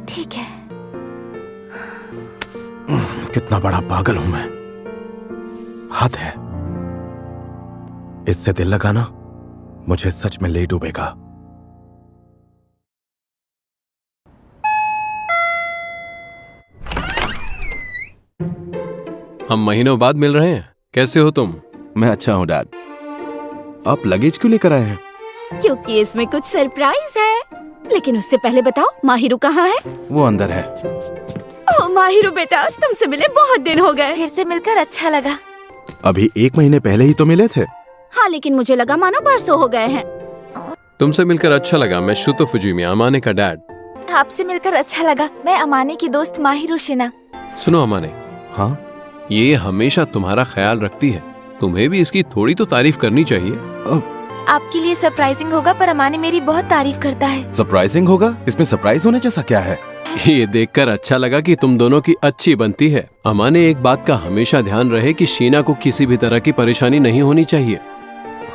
ठीक है। कितना बड़ा पागल हूं मैं, हद है। इससे दिल लगाना मुझे सच में ले डूबेगा। हम महीनों बाद मिल रहे हैं। कैसे हो तुम? मैं अच्छा हूं डैड। आप लगेज क्यों लेकर आए हैं? क्योंकि इसमें कुछ सरप्राइज है। लेकिन उससे पहले बताओ, माहिरू कहाँ है? वो अंदर है। ओह माहिरू बेटा, तुमसे मिले बहुत दिन हो गए। फिर से मिलकर अच्छा लगा। अभी 1 महीने पहले ही तो मिले थे। हाँ, लेकिन मुझे लगा मानो परसों हो गए हैं। तुमसे मिलकर अच्छा लगा। मैं शुतो फुजीमिया, अमाने का डैड। आपसे मिलकर अच्छा लगा। मैं अमाने की दोस्त माहिरुशिना। सुनो अमाने, हाँ, ये हमेशा तुम्हारा ख्याल रखती है, तुम्हें भी इसकी थोड़ी तो तारीफ करनी चाहिए। आपके लिए सरप्राइजिंग होगा पर अमाने मेरी बहुत तारीफ करता है। सरप्राइजिंग होगा? इसमें सरप्राइज होने जैसा क्या है? ये देखकर अच्छा लगा कि तुम दोनों की अच्छी बनती है। अमाने, एक बात का हमेशा ध्यान रहे कि शीना को किसी भी तरह की परेशानी नहीं होनी चाहिए।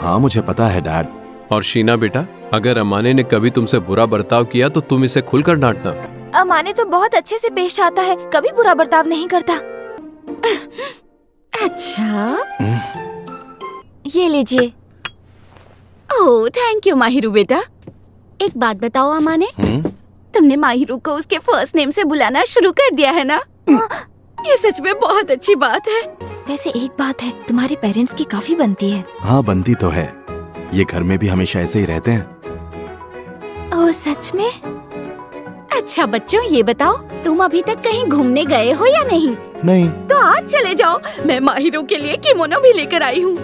हाँ, मुझे पता है डैड। और शीना बेटा, अगर अमाने ने कभी तुमसे बुरा बर्ताव किया तो तुम इसे खुलकर डांटना। अमाने तो बहुत अच्छे से पेश आता है, कभी बुरा बर्ताव नहीं करता। अच्छा, ये लीजिए। ओह थैंक यू माहिरू बेटा। एक बात बताओ अमाने, तुमने माहिरू को उसके फर्स्ट नेम से बुलाना शुरू कर दिया है ना? ये सच में बहुत अच्छी बात है। वैसे एक बात है, तुम्हारे पेरेंट्स की काफी बनती है। हाँ, बनती तो है। ये घर में भी हमेशा ऐसे ही रहते हैं। ओह सच में? अच्छा बच्चों, ये बताओ तुम अभी तक कहीं घूमने गए हो या नहीं? नहीं। तो आज चले जाओ, मैं माहिरू के लिए किमोनो भी लेकर आई हूँ।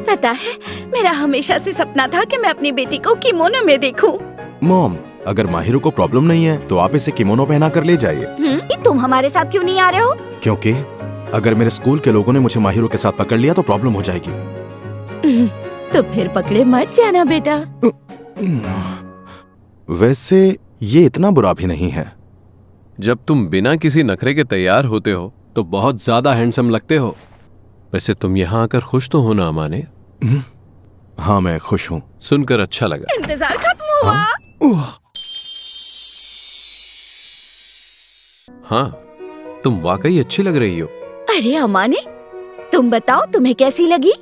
पता है, मेरा हमेशा से सपना था कि मैं अपनी बेटी को किमोनो में देखूं। मॉम, अगर माहिरू को प्रॉब्लम नहीं है तो आप इसे किमोनो पहना कर ले जाइए। तुम हमारे साथ क्यों नहीं आ रहे हो? क्योंकि अगर मेरे स्कूल के लोगों ने मुझे माहिरू के साथ पकड़ लिया तो प्रॉब्लम हो जाएगी। तो फिर पकड़े मत जाना बेटा। वैसे ये इतना बुरा भी नहीं है। जब तुम बिना किसी नखरे के तैयार होते हो तो बहुत ज्यादा हैंडसम लगते हो। वैसे तुम यहाँ आकर खुश तो हो ना अमाने? हाँ, मैं खुश हूँ। सुनकर अच्छा लगा। इंतजार खत्म हुआ। हाँ, तुम वाकई अच्छी लग रही हो। अरे अमाने, तुम बताओ तुम्हें कैसी लगी?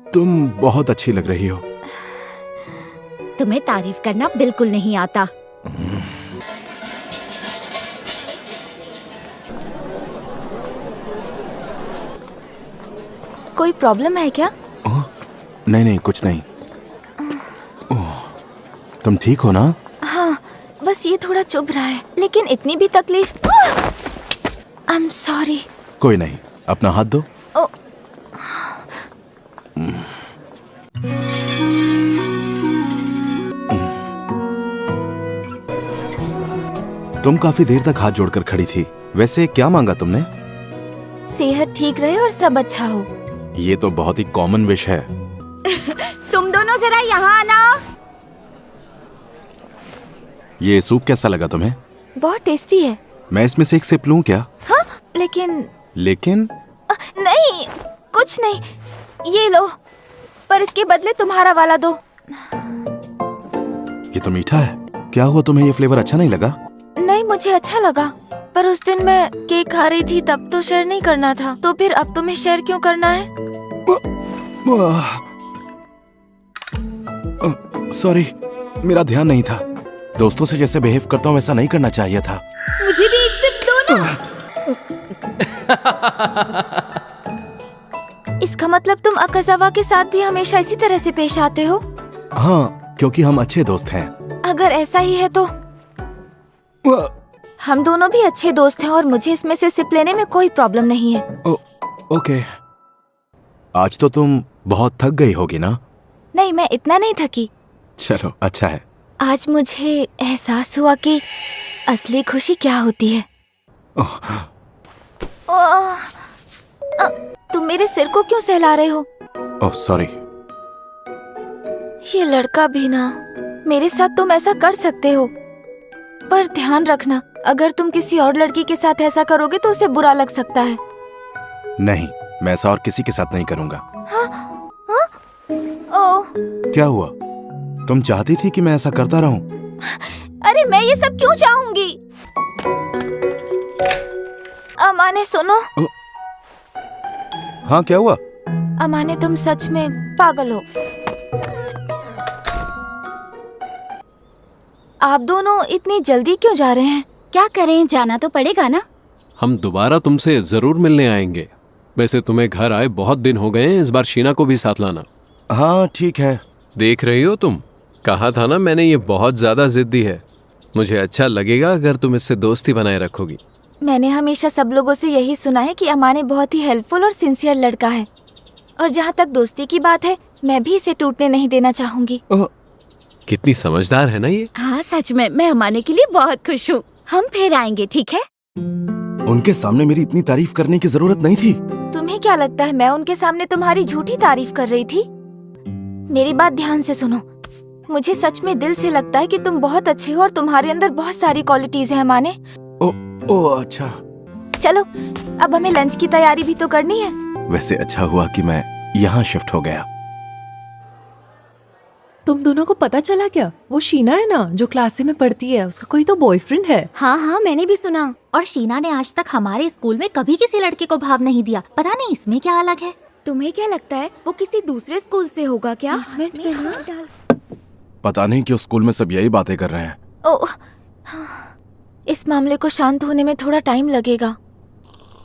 तुम बहुत अच्छी लग रही हो। तुम्हें तारीफ करना बिल्कुल नहीं आता। कोई प्रॉब्लम है क्या? नहीं नहीं, कुछ नहीं। तुम ठीक हो ना? हाँ, बस ये थोड़ा चुभ रहा है, लेकिन इतनी भी तकलीफ। I am sorry. कोई नहीं, अपना हाथ दो। तुम काफी देर तक हाथ जोड़कर खड़ी थी। वैसे क्या मांगा तुमने? सेहत ठीक रहे और सब अच्छा हो। ये तो बहुत ही कॉमन विश है। तुम दोनों जरा यहाँ आना। ये सूप कैसा लगा तुम्हें? बहुत टेस्टी है। मैं इसमें से एक सिप लूं क्या? हाँ, लेकिन नहीं, कुछ नहीं, ये लो, पर इसके बदले तुम्हारा वाला दो। ये तो मीठा है। क्या हुआ, तुम्हें ये फ्लेवर अच्छा नहीं लगा? नहीं, मुझे अच्छा लगा, पर उस दिन मैं केक खा रही थी तब तो शेयर नहीं करना था, तो फिर अब तुम्हें शेयर क्यों करना है? सॉरी, मेरा ध्यान नहीं था। दोस्तों से जैसे बिहेव करता हूँ वैसा नहीं करना चाहिए था। मुझे भी एक सिप दो ना। इसका मतलब तुम अकाज़ावा के साथ भी हमेशा इसी तरह से पेश आते हो? हाँ, क्योंकि हम अच्छे दोस्त हैं। अगर ऐसा ही है तो हम दोनों भी अच्छे दोस्त हैं और मुझे इसमें से सिप लेने में कोई प्रॉब्लम नहीं है। ओके। आज तो तुम बहुत थक गई होगी ना? नहीं, मैं इतना नहीं थकी। चलो, अच्छा है। आज मुझे एहसास हुआ कि असली खुशी क्या होती है। तुम मेरे सिर को क्यों सहला रहे हो? Oh sorry. ये लड़का भी ना, मेरे साथ तुम ऐसा कर सकते हो, पर ध्यान रखना, अगर तुम किसी और लड़की के साथ ऐसा करोगे तो उसे बुरा लग सकता है। नहीं, मैं ऐसा और किसी के साथ नहीं करूँगा। ओह, क्या हुआ? तुम चाहती थी कि मैं ऐसा करता रहूं? अरे मैं ये सब क्यों चाहूंगी? अमाने सुनो। हाँ, क्या हुआ? अमाने, तुम सच में पागल हो। आप दोनों इतनी जल्दी क्यों जा रहे हैं? क्या करें, जाना तो पड़ेगा ना। हम दोबारा तुमसे जरूर मिलने आएंगे। वैसे तुम्हें घर आए बहुत दिन हो गए हैं, इस बार शीना को भी साथ लाना। हाँ ठीक है। देख रही हो तुम, कहा था ना मैंने, ये बहुत ज्यादा जिद्दी है। मुझे अच्छा लगेगा अगर तुम इससे दोस्ती बनाए रखोगी। मैंने हमेशा सब लोगों से यही सुना है कि अमाने बहुत ही हेल्पफुल और सिंसियर लड़का है, और जहाँ तक दोस्ती की बात है, मैं भी इसे टूटने नहीं देना चाहूंगी। कितनी समझदार है ना ये। हाँ सच में, मैं अमाने के लिए बहुत खुश हूँ। हम फिर आएंगे, ठीक है? उनके सामने मेरी इतनी तारीफ करने की जरूरत नहीं थी। तुम्हें क्या लगता है मैं उनके सामने तुम्हारी झूठी तारीफ कर रही थी? मेरी बात ध्यान से सुनो। मुझे सच में दिल से लगता है कि तुम बहुत अच्छे हो और तुम्हारे अंदर बहुत सारी क्वालिटीज हैं माने। ओ अच्छा। चलो अब हमें लंच की तैयारी भी तो करनी है। वैसे अच्छा हुआ कि मैं यहाँ शिफ्ट हो गया। तुम दोनों को पता चला क्या? वो शीना है ना जो क्लास में पढ़ती है, उसका कोई तो बॉयफ्रेंड है। हाँ हाँ, मैंने भी सुना। और शीना ने आज तक हमारे स्कूल में कभी किसी लड़के को भाव नहीं दिया। पता नहीं इसमें क्या अलग है। तुम्हें क्या लगता है वो किसी दूसरे स्कूल से होगा क्या? पता नहीं क्यों स्कूल में सब यही बातें कर रहे हैं। ओ, इस मामले को शांत होने में थोड़ा टाइम लगेगा।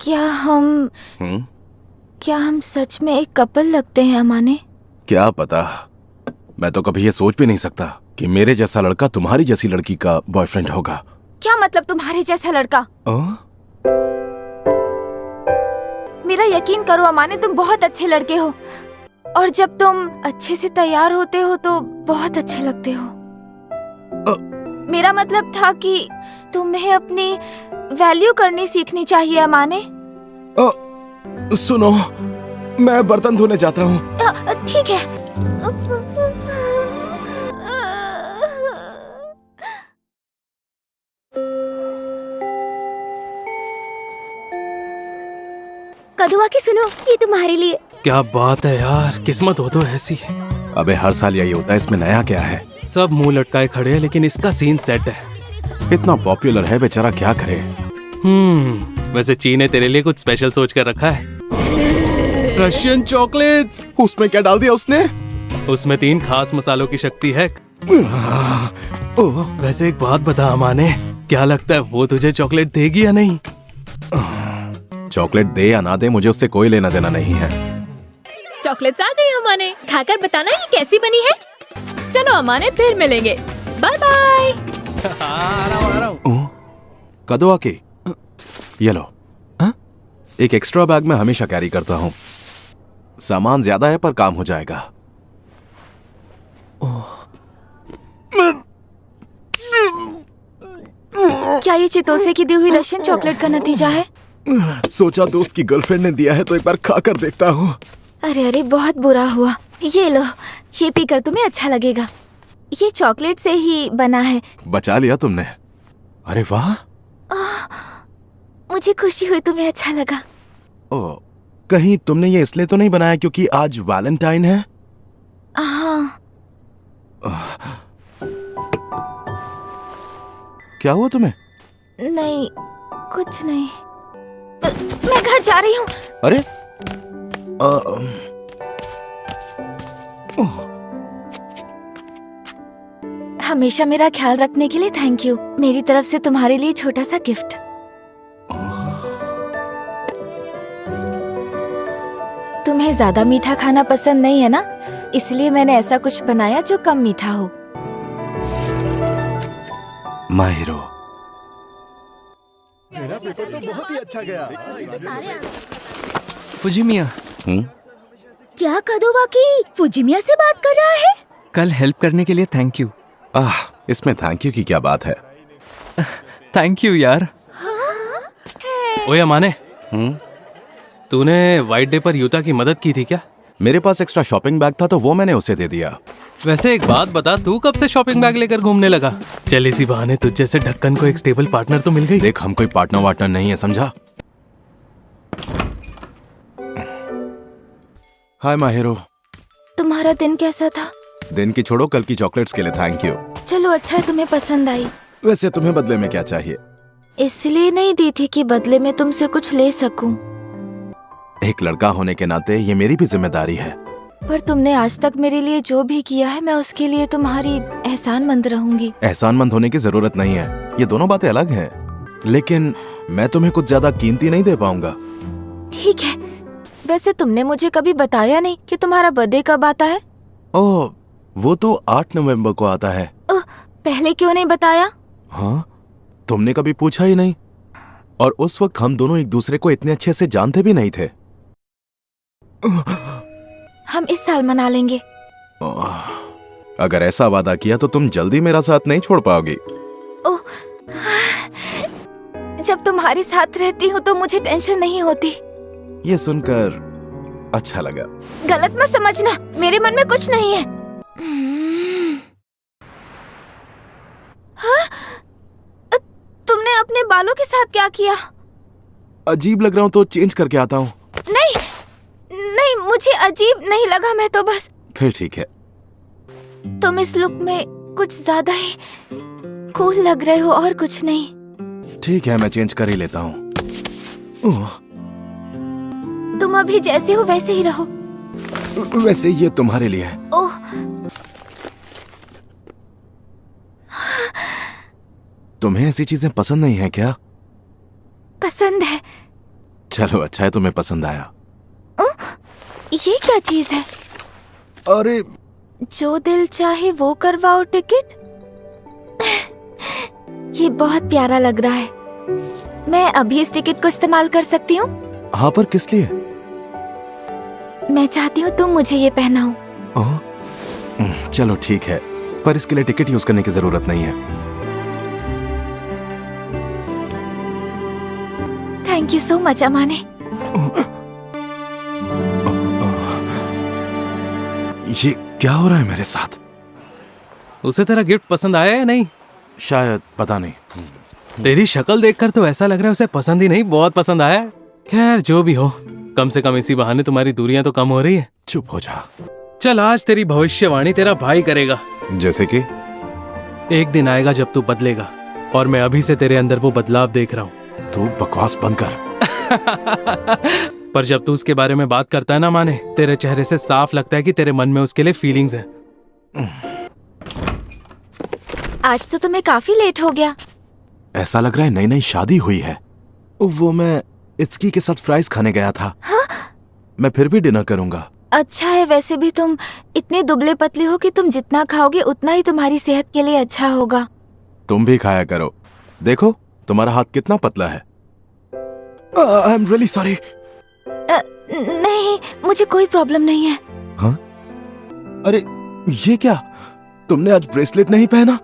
क्या हम सच में एक कपल लगते हैं अमाने? क्या पता, मैं तो कभी ये सोच भी नहीं सकता कि मेरे जैसा लड़का तुम्हारी जैसी लड़की का बॉयफ्रेंड होगा। क्या मतलब तुम्हारे जैसा लड़का? मेरा यकीन करो अमाने, तुम बहुत अच्छे लड़के हो और जब तुम अच्छे से तैयार होते हो तो बहुत अच्छे लगते हो। मेरा मतलब था कि तुम्हें अपनी वैल्यू करनी सीखनी चाहिए अमाने। सुनो, मैं बर्तन धोने जाता हूँ। ठीक है। कदुआ की सुनो, ये तुम्हारे लिए। क्या बात है यार, किस्मत हो तो ऐसी। अबे हर साल यही होता है, इसमें नया क्या है? सब मुंह लटकाए खड़े हैं लेकिन इसका सीन सेट है। इतना पॉपुलर है, बेचारा क्या करे। वैसे ची ने तेरे लिए कुछ स्पेशल सोच कर रखा है। Russian chocolates. उसमें क्या डाल दिया उसने? उसमें 3 खास मसालों की शक्ति है। वैसे एक बात बता अमाने, क्या लगता है वो तुझे चॉकलेट देगी या नहीं? चॉकलेट दे या ना दे, मुझे उससे कोई लेना देना नहीं है। चॉकलेट्स आ गई अमाने, खाकर बताना ये कैसी बनी है। चलो अमाने, फिर मिलेंगे। Bye bye. आ रहा हूँ। कदुआ की ये लो। एक एक्स्ट्रा बैग में हमेशा कैरी करता हूँ। सामान ज्यादा है पर काम हो जाएगा। क्या ये चितोसे की दी हुई रशियन चॉकलेट का नतीजा है? सोचा दोस्त की गर्लफ्रेंड ने दिया है तो एक बार खाकर देखता हूँ। अरे अरे, बहुत बुरा हुआ। ये लो, ये पीकर तुम्हें अच्छा लगेगा। ये चॉकलेट से ही बना है। बचा लिया तुमने। अरे वाह। मुझे खुशी हुई तुम्हें अच्छा लगा। ओ, कहीं तुमने ये इसलिए तो नहीं बनाया क्योंकि आज वैलेंटाइन है? हाँ। क्या हुआ तुम्हें? नहीं, कुछ नहीं। मैं घर जा रही हूँ। अरे हमेशा मेरा ख्याल रखने के लिए थैंक यू। मेरी तरफ से तुम्हारे लिए छोटा सा गिफ्ट। तुम्हें ज्यादा मीठा खाना पसंद नहीं है ना, इसलिए मैंने ऐसा कुछ बनाया जो कम मीठा हो। माहिरो, मेरा पेपर तो बहुत ही अच्छा गया। फुजिमिया, क्या कदुआ की फुजिमिया से बात कर रहा है? कल हेल्प करने के लिए थैंक यू। इसमें थैंक यू की क्या बात है? थैंक यू यार। ओए अमाने, तूने वाइट डे पर यूता की मदद की थी क्या? मेरे पास एक्स्ट्रा शॉपिंग बैग था तो वो मैंने उसे दे दिया। वैसे एक बात बता, तू कब से शॉपिंग बैग लेकर घूमने लगा? चल इसी बहाने तुझ जैसे ढक्कन को एक स्टेबल पार्टनर तो मिल गई। देख, हम कोई पार्टनर वार्टनर नहीं है, समझा? हाय माहिरो। तुम्हारा दिन कैसा था? दिन की छोड़ो, कल की चॉकलेट्स के लिए थैंक यू। चलो अच्छा है तुम्हें पसंद आई। वैसे तुम्हें बदले में क्या चाहिए? इसलिए नहीं दी थी कि बदले में तुमसे कुछ ले सकूं। एक लड़का होने के नाते ये मेरी भी जिम्मेदारी है। पर तुमने आज तक मेरे लिए जो भी किया है, मैं उसके लिए तुम्हारी एहसानमंद रहूंगी। एहसानमंद होने की जरूरत नहीं है, ये दोनों बातें अलग हैं। लेकिन मैं तुम्हें कुछ ज्यादा कीमती नहीं दे पाऊंगा। ठीक है। वैसे तुमने मुझे कभी बताया नहीं कि तुम्हारा बर्थडे कब आता है? ओह, वो तो 8 नवंबर को आता है। पहले क्यों नहीं बताया? हाँ, तुमने कभी पूछा ही नहीं। और उस वक्त हम दोनों एक दूसरे को इतने अच्छे से जानते भी नहीं थे। हम इस साल मना लेंगे। अगर ऐसा वादा किया तो तुम जल्दी मेरा साथ नहीं छोड़ पाओगी। ओह, जब तुम्हारे साथ रहती हूँ तो मुझे टेंशन नहीं होती। ये सुनकर अच्छा लगा। गलत मत समझना, मेरे मन में कुछ नहीं है। हाँ? तुमने अपने बालों के साथ क्या किया? अजीब लग रहा हूँ तो चेंज करके आता हूँ। नहीं नहीं, मुझे अजीब नहीं लगा, मैं तो बस। फिर ठीक है। तुम इस लुक में कुछ ज्यादा ही कूल लग रहे हो और कुछ नहीं। ठीक है, मैं चेंज कर ही लेता हूँ। तुम अभी जैसे हो वैसे ही रहो। वैसे ये तुम्हारे लिए है। ओह, तुम्हें ऐसी चीजें पसंद नहीं है क्या? पसंद है। चलो अच्छा है तुम्हें पसंद आया। ये क्या चीज है? अरे जो दिल चाहे वो करवाओ टिकट। ये बहुत प्यारा लग रहा है। मैं अभी इस टिकट को इस्तेमाल कर सकती हूँ? हाँ, पर किस लिए? मैं चाहती हूँ तुम मुझे ये पहनाओ। चलो ठीक है, पर इसके लिए टिकट यूज करने की जरूरत नहीं है। थैंक यू सो मच अमाने। ये क्या हो रहा है मेरे साथ? उसे तेरा गिफ्ट पसंद आया या नहीं? शायद, पता नहीं। तेरी शक्ल देखकर तो ऐसा लग रहा है उसे पसंद ही नहीं, बहुत पसंद आया है। खैर जो भी हो, कम से कम इसी बहाने तुम्हारी दूरियां तो कम हो रही है। चुप हो जा। चल, आज तेरी भविष्यवाणी तेरा भाई करेगा। जैसे कि? एक दिन आएगा जब तू बदलेगा, और मैं अभी से तेरे अंदर वो बदलाव देख रहा हूँ। तू बकवास बंद कर। पर जब तू उसके बारे में बात करता है ना माने, तेरे चेहरे से साफ लगता है कि तेरे मन में उसके लिए फीलिंग्स हैं। आज तो तुम्हें काफी लेट हो गया। ऐसा लग रहा है नई नई शादी हुई है। वो मैं इत्सुकी के साथ फ्राइज खाने गया था। हाँ? मैं फिर भी डिनर करूंगा। अच्छा है, वैसे भी तुम इतने दुबले पतले हो कि तुम जितना खाओगे उतना ही तुम्हारी सेहत के लिए अच्छा होगा। तुम भी खाया करो। देखो तुम्हारा हाथ कितना पतला है। I am really sorry. नहीं, मुझे कोई प्रॉब्लम नहीं है। हाँ? अरे ये क्या, तुमने आज ब्रेसलेट नहीं पहना?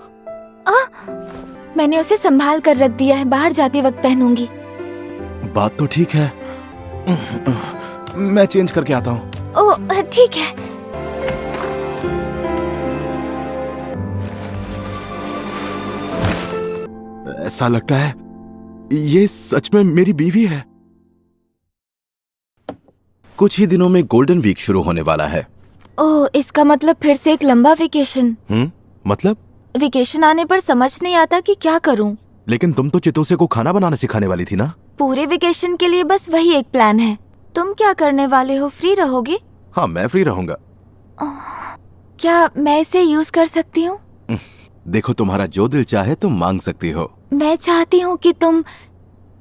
मैंने उसे संभाल कर रख दिया है, बाहर जाते वक्त पहनूंगी। बात तो ठीक है, मैं चेंज करके आता हूँ। ओह ठीक है। ऐसा लगता है ये सच में मेरी बीवी है। कुछ ही दिनों में गोल्डन वीक शुरू होने वाला है। ओह, इसका मतलब फिर से एक लंबा वेकेशन। मतलब? वेकेशन आने पर समझ नहीं आता कि क्या करूं। लेकिन तुम तो चितोसे को खाना बनाना सिखाने वाली थी ना? पूरे वेकेशन के लिए बस वही एक प्लान है। तुम क्या करने वाले हो? फ्री रहोगे? हाँ, मैं फ्री रहूंगा। क्या मैं इसे यूज कर सकती हूँ? देखो, तुम्हारा जो दिल चाहे तुम मांग सकती हो। मैं चाहती हूँ कि तुम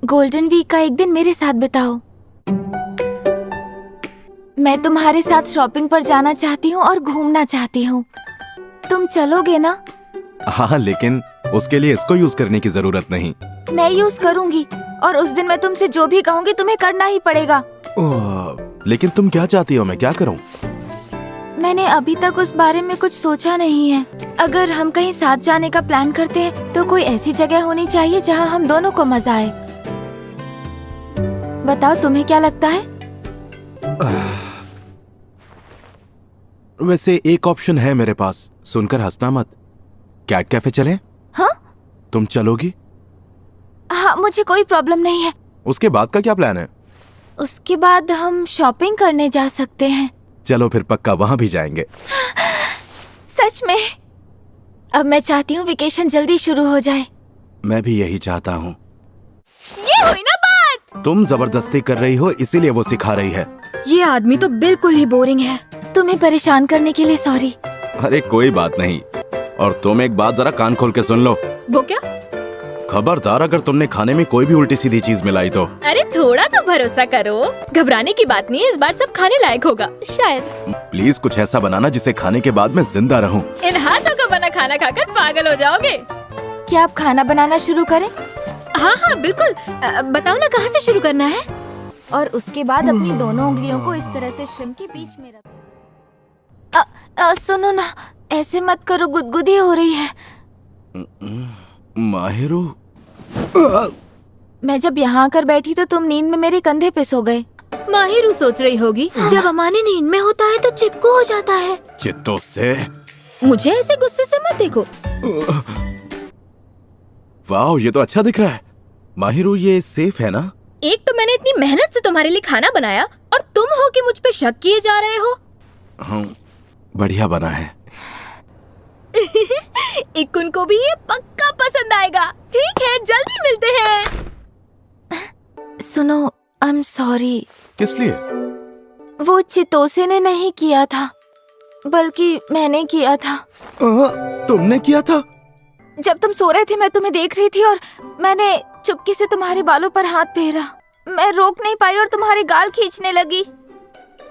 गोल्डन वीक का एक दिन मेरे साथ बिताओ। मैं तुम्हारे साथ शॉपिंग पर जाना चाहती हूँ और घूमना चाहती हूँ। तुम चलोगे ना? हाँ, लेकिन उसके लिए इसको यूज करने की जरूरत नहीं। मैं यूज करूंगी, और उस दिन मैं तुमसे जो भी कहूँगी तुम्हें करना ही पड़ेगा। लेकिन तुम क्या चाहती हो मैं क्या करूँ? मैंने अभी तक उस बारे में कुछ सोचा नहीं है। अगर हम कहीं साथ जाने का प्लान करते हैं तो कोई ऐसी जगह होनी चाहिए जहाँ हम दोनों को मजा आए। बताओ तुम्हें क्या लगता है? वैसे एक ऑप्शन है मेरे पास, सुनकर हंसना मत। कैट कैफे चलें? हाँ? तुम चलोगी? हाँ, मुझे कोई प्रॉब्लम नहीं है। उसके बाद का क्या प्लान है? उसके बाद हम शॉपिंग करने जा सकते हैं। चलो फिर पक्का वहाँ भी जाएंगे। सच में? अब मैं चाहती हूँ वेकेशन जल्दी शुरू हो जाए। मैं भी यही चाहता हूँ। ये हुई ना बात। तुम जबरदस्ती कर रही हो, इसीलिए वो सिखा रही है। ये आदमी तो बिल्कुल ही बोरिंग है। तुम्हें परेशान करने के लिए सॉरी। अरे कोई बात नहीं। और तुम एक बात जरा कान खोल के सुन लो। वो क्या? खबरदार अगर तुमने खाने में कोई भी उल्टी सीधी चीज मिलाई तो। अरे थोड़ा तो भरोसा करो, घबराने की बात नहीं है, इस बार सब खाने लायक होगा शायद। प्लीज कुछ ऐसा बनाना जिसे खाने के बाद मैं जिंदा रहूं। इन हाथों का बना खाना खाकर पागल हो जाओगे। क्या आप खाना बनाना शुरू करें? हाँ हाँ बिल्कुल। बताओ ना कहाँ से शुरू करना है? और उसके बाद अपनी दोनों उंगलियों को इस तरह से श्रिम्प के बीच में रख। सुनो ना, ऐसे मत करो, गुदगुदी हो रही है। माहिरो, मैं जब यहाँ आकर बैठी तो तुम नींद में मेरे कंधे पे सो गए। माहिरू सोच रही होगी जब अमाने नींद में होता है तो चिपकू हो जाता है। चित्तों से। मुझे ऐसे गुस्से से मत देखो। वाह, ये तो अच्छा दिख रहा है। माहिरो, ये सेफ है ना? एक तो मैंने इतनी मेहनत से तुम्हारे लिए खाना बनाया और तुम हो कि मुझ पे शक किए जा रहे हो। हाँ, बढ़िया बना है। इकुन को भी ये पक्का पसंद आएगा। ठीक है, जल्दी मिलते हैं। सुनो, आई एम सॉरी। किस लिए? वो चितोसे ने नहीं किया था, बल्कि मैंने किया था। तुमने किया था? जब तुम सो रहे थे मैं तुम्हें देख रही थी और मैंने चुपके से तुम्हारे बालों पर हाथ फेरा। मैं रोक नहीं पाई और तुम्हारे गाल खींचने लगी।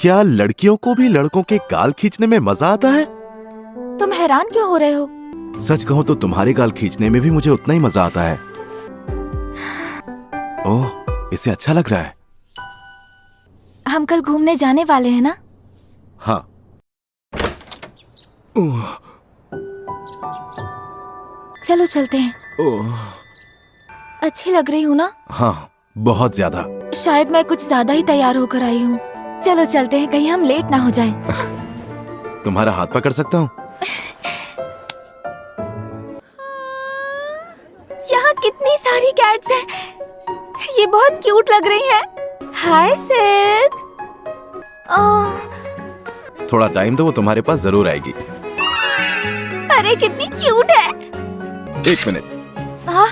क्या लड़कियों को भी लड़कों के गाल खींचने में मजा आता है? तुम हैरान क्यों हो रहे हो? सच कहूं तो तुम्हारे गाल खींचने में भी मुझे उतना ही मजा आता है। ओह, इसे अच्छा लग रहा है। हम कल घूमने जाने वाले हैं ना? हाँ। ओह, चलो चलते हैं। ओह, अच्छी लग रही हूँ ना? हाँ, बहुत ज्यादा। शायद मैं कुछ ज्यादा ही तैयार होकर आई हूँ। चलो चलते हैं, कहीं हम लेट ना हो जाएं। तुम्हारा हाथ पकड़ सकता हूँ? यहाँ कितनी सारी कैट्स हैं। ये बहुत क्यूट लग रही हैं। हाय सिल्क। ओह, थोड़ा टाइम दो, वो तुम्हारे पास जरूर आएगी। अरे कितनी क्यूट है। एक मिनट। हाँ,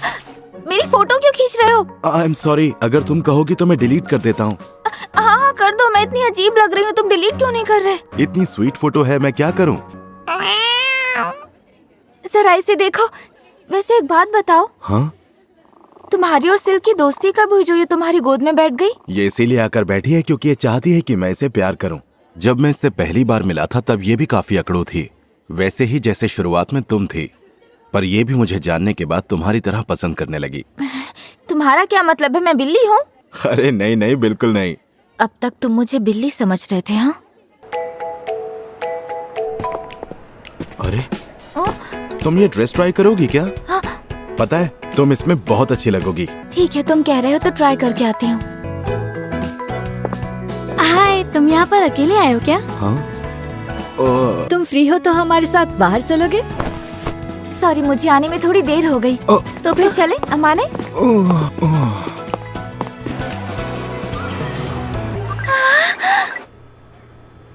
मेरी फोटो क्यों खींच रहे हो? आई एम सॉरी, अगर तुम कहोगी तो मैं डिलीट कर देता हूँ। हाँ हाँ कर दो, मैं इतनी अजीब लग रही हूँ, तुम डिलीट क्यों नहीं कर रहे? इतनी स्वीट फोटो है, मैं क्या करूँ? जरा इसे देखो। वैसे एक बात बताओ। हाँ? तुम्हारी और सिल्क की दोस्ती कब हुई जो ये तुम्हारी गोद में बैठ गई? ये इसीलिए आकर बैठी है क्योंकि ये चाहती है कि मैं इसे प्यार करूं। जब मैं इससे पहली बार मिला था तब ये भी काफी अकड़ू थी, वैसे ही जैसे शुरुआत में तुम थी, पर ये भी मुझे जानने के बाद तुम्हारी तरह पसंद करने लगी। तुम्हारा क्या मतलब है, मैं बिल्ली हूँ? अरे नहीं नहीं, बिल्कुल नहीं। अब तक तुम मुझे बिल्ली समझ रहे थे। हाँ? अरे तुम ये ड्रेस ट्राई करोगी क्या? हाँ। पता है तुम इसमें बहुत अच्छी लगोगी। ठीक है, तुम कह रहे हो तो ट्राई करके आती हूँ। हाय, तुम यहाँ पर अकेले आए हो क्या? हाँ? तुम फ्री हो तो हमारे साथ बाहर चलोगे? सॉरी, मुझे आने में थोड़ी देर हो गई। तो फिर चले अमाने?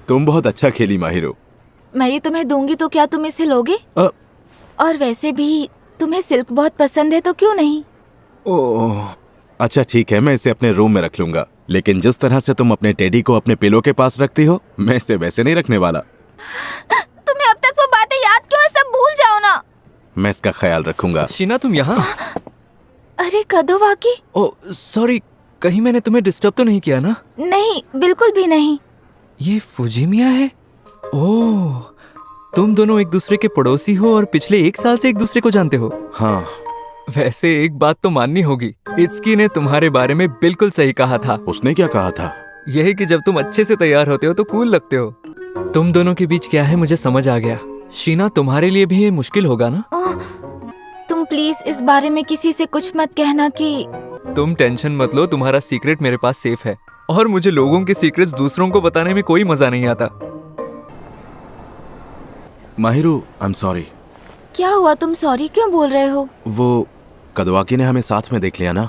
तुम बहुत अच्छा खेली माहिरो। मैं ये तुम्हें दूंगी तो क्या तुम इसे लोगे? और वैसे भी तुम्हें सिल्क बहुत पसंद है तो क्यों नहीं? ओह, अच्छा ठीक है, मैं इसे अपने रूम में रख लूंगा, लेकिन जिस तरह से तुम अपने टेडी को अपने पिलो के पास रखती हो, मैं इसे वैसे नहीं रखने वाला। तुम्हें अब तक वो बातें याद क्यों है? सब भूल जाओ ना। मैं इसका ख्याल रखूंगा। शीना, तुम यहाँ? अरे कदोवाकी। ओह सॉरी, कहीं मैंने तुम्हें डिस्टर्ब तो नहीं किया ना? नहीं, बिल्कुल भी नहीं। ये फुजिमिया है? ओह, तुम दोनों एक दूसरे के पड़ोसी हो और पिछले 1 साल से एक दूसरे को जानते हो। हाँ। वैसे एक बात तो माननी होगी, इत्सुकी ने तुम्हारे बारे में बिल्कुल सही कहा था। उसने क्या कहा था? यही कि जब तुम अच्छे से तैयार होते हो तो कूल लगते हो। तुम दोनों के बीच क्या है मुझे समझ आ गया। शीना, तुम्हारे लिए भी ये मुश्किल होगा ना? तुम प्लीज इस बारे में किसी से कुछ मत कहना कि... तुम टेंशन मत लो, तुम्हारा सीक्रेट मेरे पास सेफ है और मुझे लोगों के सीक्रेट्स दूसरों को बताने में कोई मजा नहीं आता। Mahiru, I am sorry. क्या हुआ, तुम सॉरी क्यों बोल रहे हो? वो कदवाकी ने हमें साथ में देख लिया ना।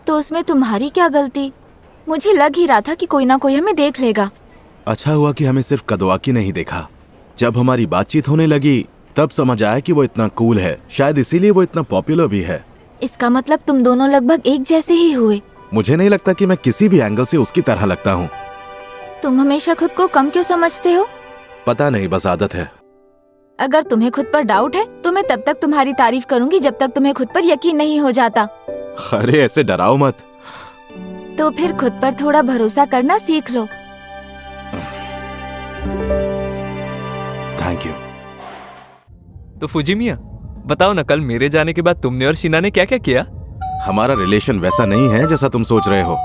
तो उसमें तुम्हारी क्या गलती? मुझे लग ही रहा था कि कोई ना कोई हमें देख लेगा। अच्छा हुआ कि हमें सिर्फ कदवाकी ने ही देखा। जब हमारी बातचीत होने लगी तब समझ आया कि वो इतना कूल है, शायद इसीलिए वो इतना पॉपुलर भी है। इसका मतलब तुम दोनों लगभग एक जैसे ही हुए। मुझे नहीं लगता कि मैं किसी भी एंगल से उसकी तरह लगता हूँ। तुम हमेशा खुद को कम क्यों समझते हो? पता नहीं, बस आदत है। अगर तुम्हें खुद पर डाउट है तो मैं तब तक तुम्हारी तारीफ करूंगी जब तक तुम्हें खुद पर यकीन नहीं हो जाता। अरे ऐसे डराओ मत। तो फिर खुद पर थोड़ा भरोसा करना सीख लो। Thank you. तो फुजिमिया, बताओ ना, कल मेरे जाने के बाद तुमने और शीना ने क्या क्या किया? हमारा रिलेशन वैसा नहीं है जैसा तुम सोच रहे हो।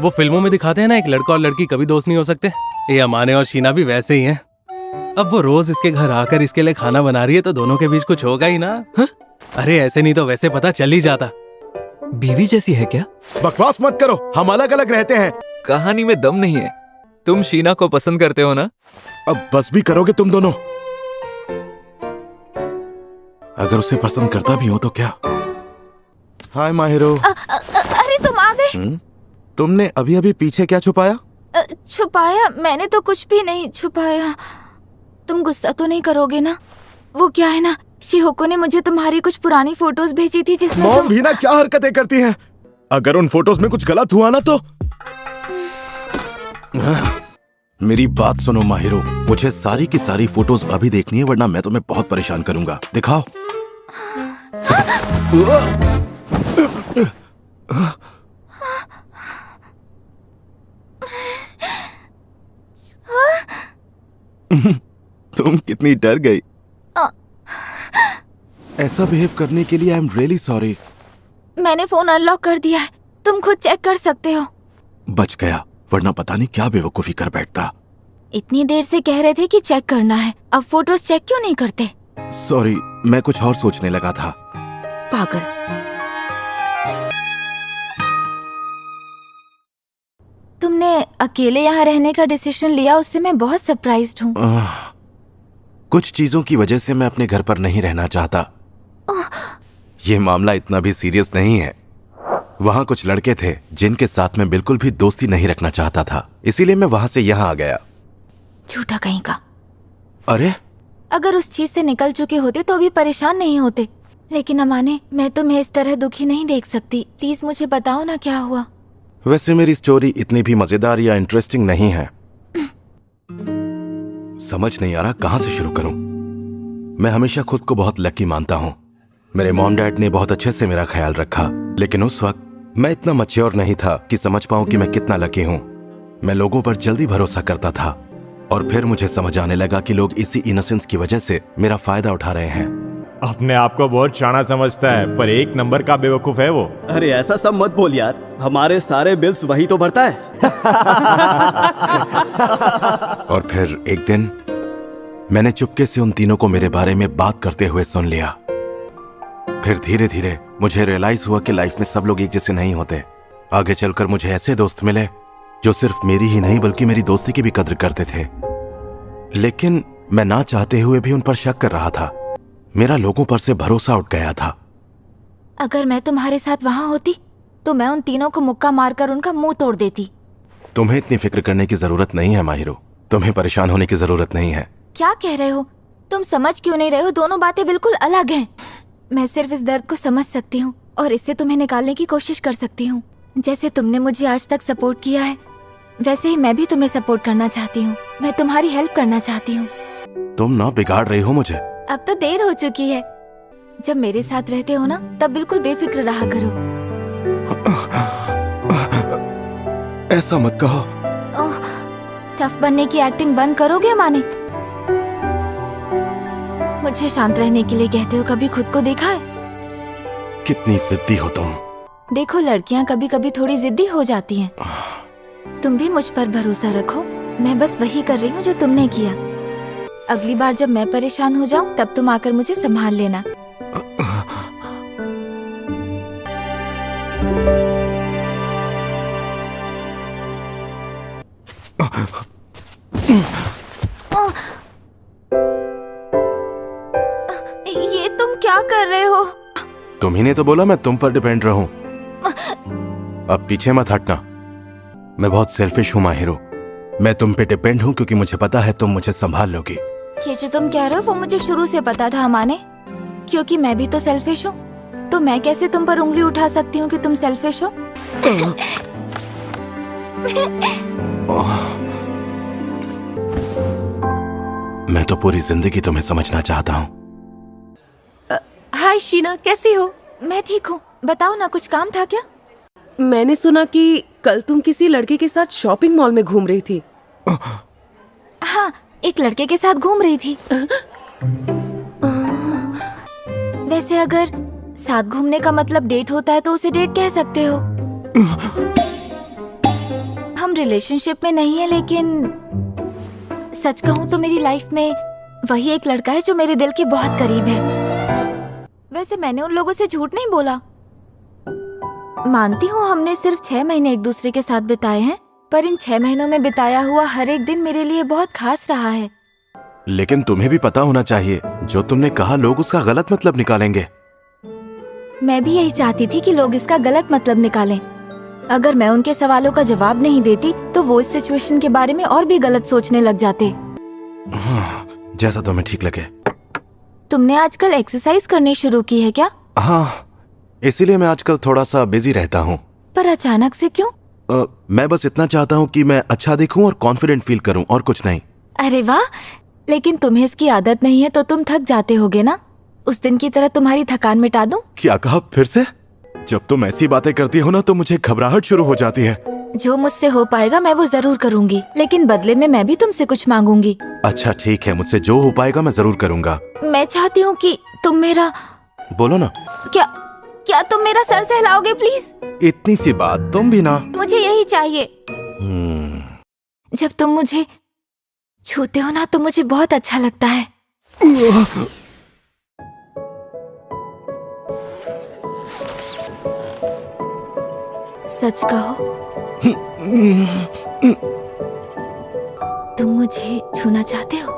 वो फिल्मों में दिखाते हैं ना, एक लड़का और लड़की कभी दोस्त नहीं हो सकते। ये अमाने और शीना भी वैसे ही हैं। अब वो रोज इसके घर आकर इसके लिए खाना बना रही है तो दोनों के बीच कुछ होगा ही ना। अरे ऐसे नहीं तो वैसे पता चल ही जाता। बीवी जैसी है क्या? बकवास मत करो, हम अलग अलग रहते हैं। कहानी में दम नहीं है। तुम शीना को पसंद करते हो ना? अब बस भी करोगे तुम दोनों? अगर उसे पसंद करता भी हो तो क्या? हाय माहिरो। अरे तुम आ गए। तुमने अभी अभी पीछे क्या छुपाया? छुपाया? मैंने तो कुछ भी नहीं छुपाया। तुम गुस्सा तो नहीं करोगे ना? वो क्या है ना, शिहोको ने मुझे तुम्हारी कुछ पुरानी फोटोज भेजी थी जिसमें मॉम भी ना क्या हरकतें करती हैं। अगर उन फोटोज में कुछ गलत हुआ ना तो। मेरी बात सुनो माहिरो, मुझे सारी की सारी फोटोज अभी देखनी है वरना मैं तुम्हें बहुत परेशान करूंगा। दिखाओ। तुम कितनी डर गई। ऐसा बिहेव करने के लिए आई एम रियली सॉरी। मैंने फोन अनलॉक कर दिया है, तुम खुद चेक कर सकते हो। बच गया, वरना पता नहीं क्या बेवकूफी कर बैठता। इतनी देर से कह रहे थे कि चेक करना है, अब फोटोज चेक क्यों नहीं करते? सॉरी, मैं कुछ और सोचने लगा था। पागल। तुमने अकेले यहाँ रहने का डिसीजन लिया, उससे मैं बहुत सरप्राइज्ड हूँ। कुछ चीजों की वजह से मैं अपने घर पर नहीं रहना चाहता। ये मामला इतना भी सीरियस नहीं है। वहाँ कुछ लड़के थे जिनके साथ मैं बिल्कुल भी दोस्ती नहीं रखना चाहता था, इसीलिए मैं वहाँ से यहाँ आ गया। झूठा कहीं का। अरे अगर उस चीज से निकल चुके होते तो अभी परेशान नहीं होते। लेकिन अमाने, मैं तुम्हें इस तरह दुखी नहीं देख सकती। प्लीज मुझे बताओ ना क्या हुआ। वैसे मेरी स्टोरी इतनी भी मजेदार या इंटरेस्टिंग नहीं है। समझ नहीं आ रहा कहाँ से शुरू करूं। मैं हमेशा खुद को बहुत लकी मानता हूं। मेरे मॉम डैड ने बहुत अच्छे से मेरा ख्याल रखा, लेकिन उस वक्त मैं इतना मैच्योर नहीं था कि समझ पाऊं कि मैं कितना लकी हूं। मैं लोगों पर जल्दी भरोसा करता था और फिर मुझे समझ आने लगा कि लोग इसी इनोसेंस की वजह से मेरा फायदा उठा रहे हैं। अपने आप को बहुत शाना समझता है, पर एक नंबर का बेवकूफ है वो। अरे ऐसा सब मत बोल यार, हमारे सारे बिल्स वही तो भरता है। और फिर एक दिन मैंने चुपके से उन तीनों को मेरे बारे में बात करते हुए सुन लिया। फिर धीरे धीरे मुझे रियलाइज हुआ कि लाइफ में सब लोग एक जैसे नहीं होते। आगे चलकर मुझे ऐसे दोस्त मिले जो सिर्फ मेरी ही नहीं बल्कि मेरी दोस्ती की भी कद्र करते थे, लेकिन मैं ना चाहते हुए भी उन पर शक कर रहा था। मेरा लोगों पर से भरोसा उठ गया था। अगर मैं तुम्हारे साथ वहाँ होती तो मैं उन तीनों को मुक्का मारकर उनका मुंह तोड़ देती। तुम्हें इतनी फिक्र करने की जरूरत नहीं है माहिरो, तुम्हें परेशान होने की जरूरत नहीं है। क्या कह रहे हो? तुम समझ क्यों नहीं रहे हो? दोनों बातें बिल्कुल अलग हैं। मैं सिर्फ इस दर्द को समझ सकती हूँ और इससे तुम्हें निकालने की कोशिश कर सकती हूँ। जैसे तुमने मुझे आज तक सपोर्ट किया है, वैसे ही मैं भी तुम्हें सपोर्ट करना चाहती हूँ। मैं तुम्हारी हेल्प करना चाहती हूँ। तुम ना बिगाड़ रही हो मुझे। अब तो देर हो चुकी है। जब मेरे साथ रहते हो ना, तब बिल्कुल बेफिक्र रहा करो। ऐसा मत कहो। टफ बनने की एक्टिंग बंद करोगे माने? मुझे शांत रहने के लिए कहते हो, कभी खुद को देखा है? कितनी जिद्दी हो तुम। देखो, लड़कियां कभी कभी थोड़ी जिद्दी हो जाती हैं। तुम भी मुझ पर भरोसा रखो। मैं बस वही कर रही हूँ जो तुमने किया। अगली बार जब मैं परेशान हो जाऊं तब तुम आकर मुझे संभाल लेना। ये तुम क्या कर रहे हो? तुम्ही ने तो बोला मैं तुम पर डिपेंड रहूं। अब पीछे मत हटना। मैं बहुत सेल्फिश हूँ माहिरो। मैं तुम पे डिपेंड हूँ क्योंकि मुझे पता है तुम मुझे संभाल लोगी। ये जो तुम कह रहे हो वो मुझे शुरू से पता था माने, क्योंकि मैं भी तो सेल्फिश हूँ। तो मैं कैसे तुम पर उंगली उठा सकती हूँ कि तुम सेल्फिश हो? मैं तो पूरी जिंदगी तुम्हें समझना चाहता हूँ। हाय शीना, कैसी हो? मैं ठीक हूँ। बताओ ना, कुछ काम था क्या? मैंने सुना कि कल तुम किसी लड़के के साथ शॉपिंग मॉल में घूम रही थी। हाँ, एक लड़के के साथ घूम रही थी। वैसे अगर साथ घूमने का मतलब डेट होता है तो उसे डेट कह सकते हो। हम रिलेशनशिप में नहीं है, लेकिन सच कहूँ तो मेरी लाइफ में वही एक लड़का है जो मेरे दिल के बहुत करीब है। वैसे मैंने उन लोगों से झूठ नहीं बोला। मानती हूँ हमने सिर्फ 6 महीने एक दूसरे के साथ बिताए हैं, पर इन 6 महीनों में बिताया हुआ हर एक दिन मेरे लिए बहुत खास रहा है। लेकिन तुम्हें भी पता होना चाहिए, जो तुमने कहा लोग उसका गलत मतलब निकालेंगे। मैं भी यही चाहती थी कि लोग इसका गलत मतलब निकालें। अगर मैं उनके सवालों का जवाब नहीं देती तो वो इस सिचुएशन के बारे में और भी गलत सोचने लग जाते। हाँ, जैसा तुम्हें ठीक लगे। तुमने आजकल एक्सरसाइज करनी शुरू की है क्या? हाँ, इसीलिए मैं आजकल थोड़ा सा बिजी रहता हूँ। पर अचानक से क्यों? मैं बस इतना चाहता हूँ कि मैं अच्छा दिखूं और कॉन्फिडेंट फील करूं, और कुछ नहीं। अरे वाह, लेकिन तुम्हें इसकी आदत नहीं है तो तुम थक जाते होगे ना। उस दिन की तरह तुम्हारी थकान मिटा दूं? क्या कहा फिर से? जब तुम ऐसी बातें करती हो ना तो मुझे घबराहट शुरू हो जाती है। जो मुझसे हो पाएगा मैं वो जरूर करूंगी, लेकिन बदले में मैं भी तुमसे कुछ मांगूंगी। अच्छा ठीक है, मुझसे जो हो पाएगा मैं जरूर करूंगा। मैं चाहती हूँ कि तुम मेरा... बोलो ना। क्या तुम मेरा सर सहलाओगे प्लीज? इतनी सी बात, तुम भी ना। मुझे यही चाहिए। जब तुम मुझे छूते हो ना तो मुझे बहुत अच्छा लगता है। सच कहो, तुम मुझे छूना चाहते हो?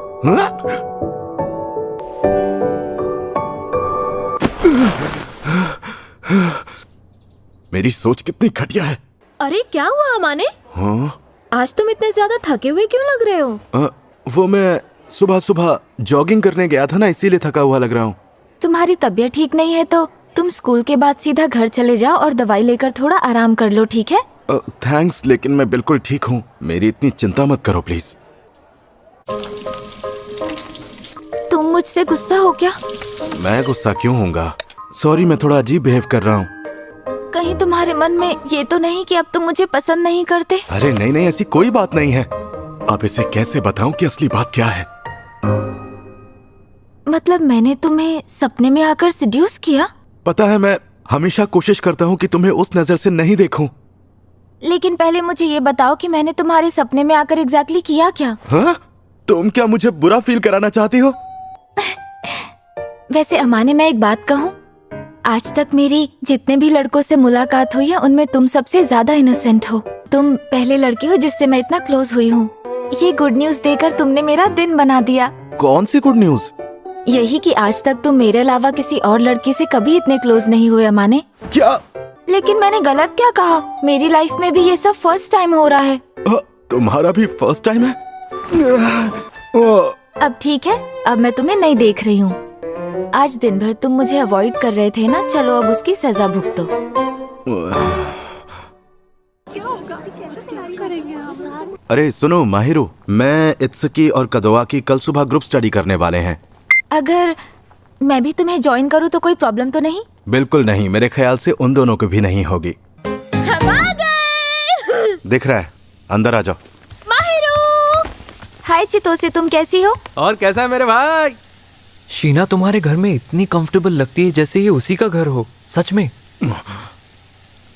मेरी सोच कितनी घटिया है। अरे क्या हुआ अमाने? हाँ? आज तुम इतने ज्यादा थके हुए क्यों लग रहे हो? वो मैं सुबह सुबह जॉगिंग करने गया था ना, इसीलिए थका हुआ लग रहा हूँ। तुम्हारी तबीयत ठीक नहीं है तो तुम स्कूल के बाद सीधा घर चले जाओ और दवाई लेकर थोड़ा आराम कर लो, ठीक है? थैंक्स, लेकिन मैं बिल्कुल ठीक हूँ। मेरी इतनी चिंता मत करो प्लीज। तुम मुझसे गुस्सा हो क्या? मैं गुस्सा क्यों होऊंगा? सॉरी, मैं थोड़ा अजीब बिहेव कर रहा हूँ। कहीं तुम्हारे मन में ये तो नहीं कि अब तुम मुझे पसंद नहीं करते? अरे नहीं नहीं, ऐसी कोई बात नहीं है। अब इसे कैसे बताऊं कि असली बात क्या है? मतलब मैंने तुम्हें सपने में आकर सिड्यूस किया? पता है, मैं हमेशा कोशिश करता हूँ कि तुम्हें उस नजर से नहीं देखूं। लेकिन पहले मुझे ये बताओ कि मैंने तुम्हारे सपने में आकर एग्जैक्टली किया क्या? हाँ? तुम क्या मुझे बुरा फील कराना चाहती हो? वैसे अमाने, मैं एक बात कहूँ, आज तक मेरी जितने भी लड़कों से मुलाकात हुई है उनमें तुम सबसे ज्यादा इनोसेंट हो। तुम पहले लड़की हो जिससे मैं इतना क्लोज हुई हूँ। ये गुड न्यूज देकर तुमने मेरा दिन बना दिया। कौन सी गुड न्यूज? यही कि आज तक तुम मेरे अलावा किसी और लड़की से कभी इतने क्लोज नहीं हुए अमाने। क्या? लेकिन मैंने गलत क्या कहा? मेरी लाइफ में भी ये सब फर्स्ट टाइम हो रहा है। तुम्हारा भी फर्स्ट टाइम है? अब ठीक है, अब मैं तुम्हें नहीं देख रही हूँ। आज दिन भर तुम मुझे अवॉइड कर रहे थे ना, चलो अब उसकी सजा भुगतो। अरे सुनो माहिरू, मैं इत्सुकी और कदवा कल सुबह ग्रुप स्टडी करने वाले हैं। अगर मैं भी तुम्हें ज्वाइन करूँ तो कोई प्रॉब्लम तो नहीं? बिल्कुल नहीं, मेरे ख्याल से उन दोनों को भी नहीं होगी। हम आ गए। दिख रहा है, अंदर आ जाओ। माहिरू! हाय चितोसे, तुम कैसी हो? और कैसा है मेरे भाई? शीना तुम्हारे घर में इतनी कंफर्टेबल लगती है जैसे ये उसी का घर हो। सच में?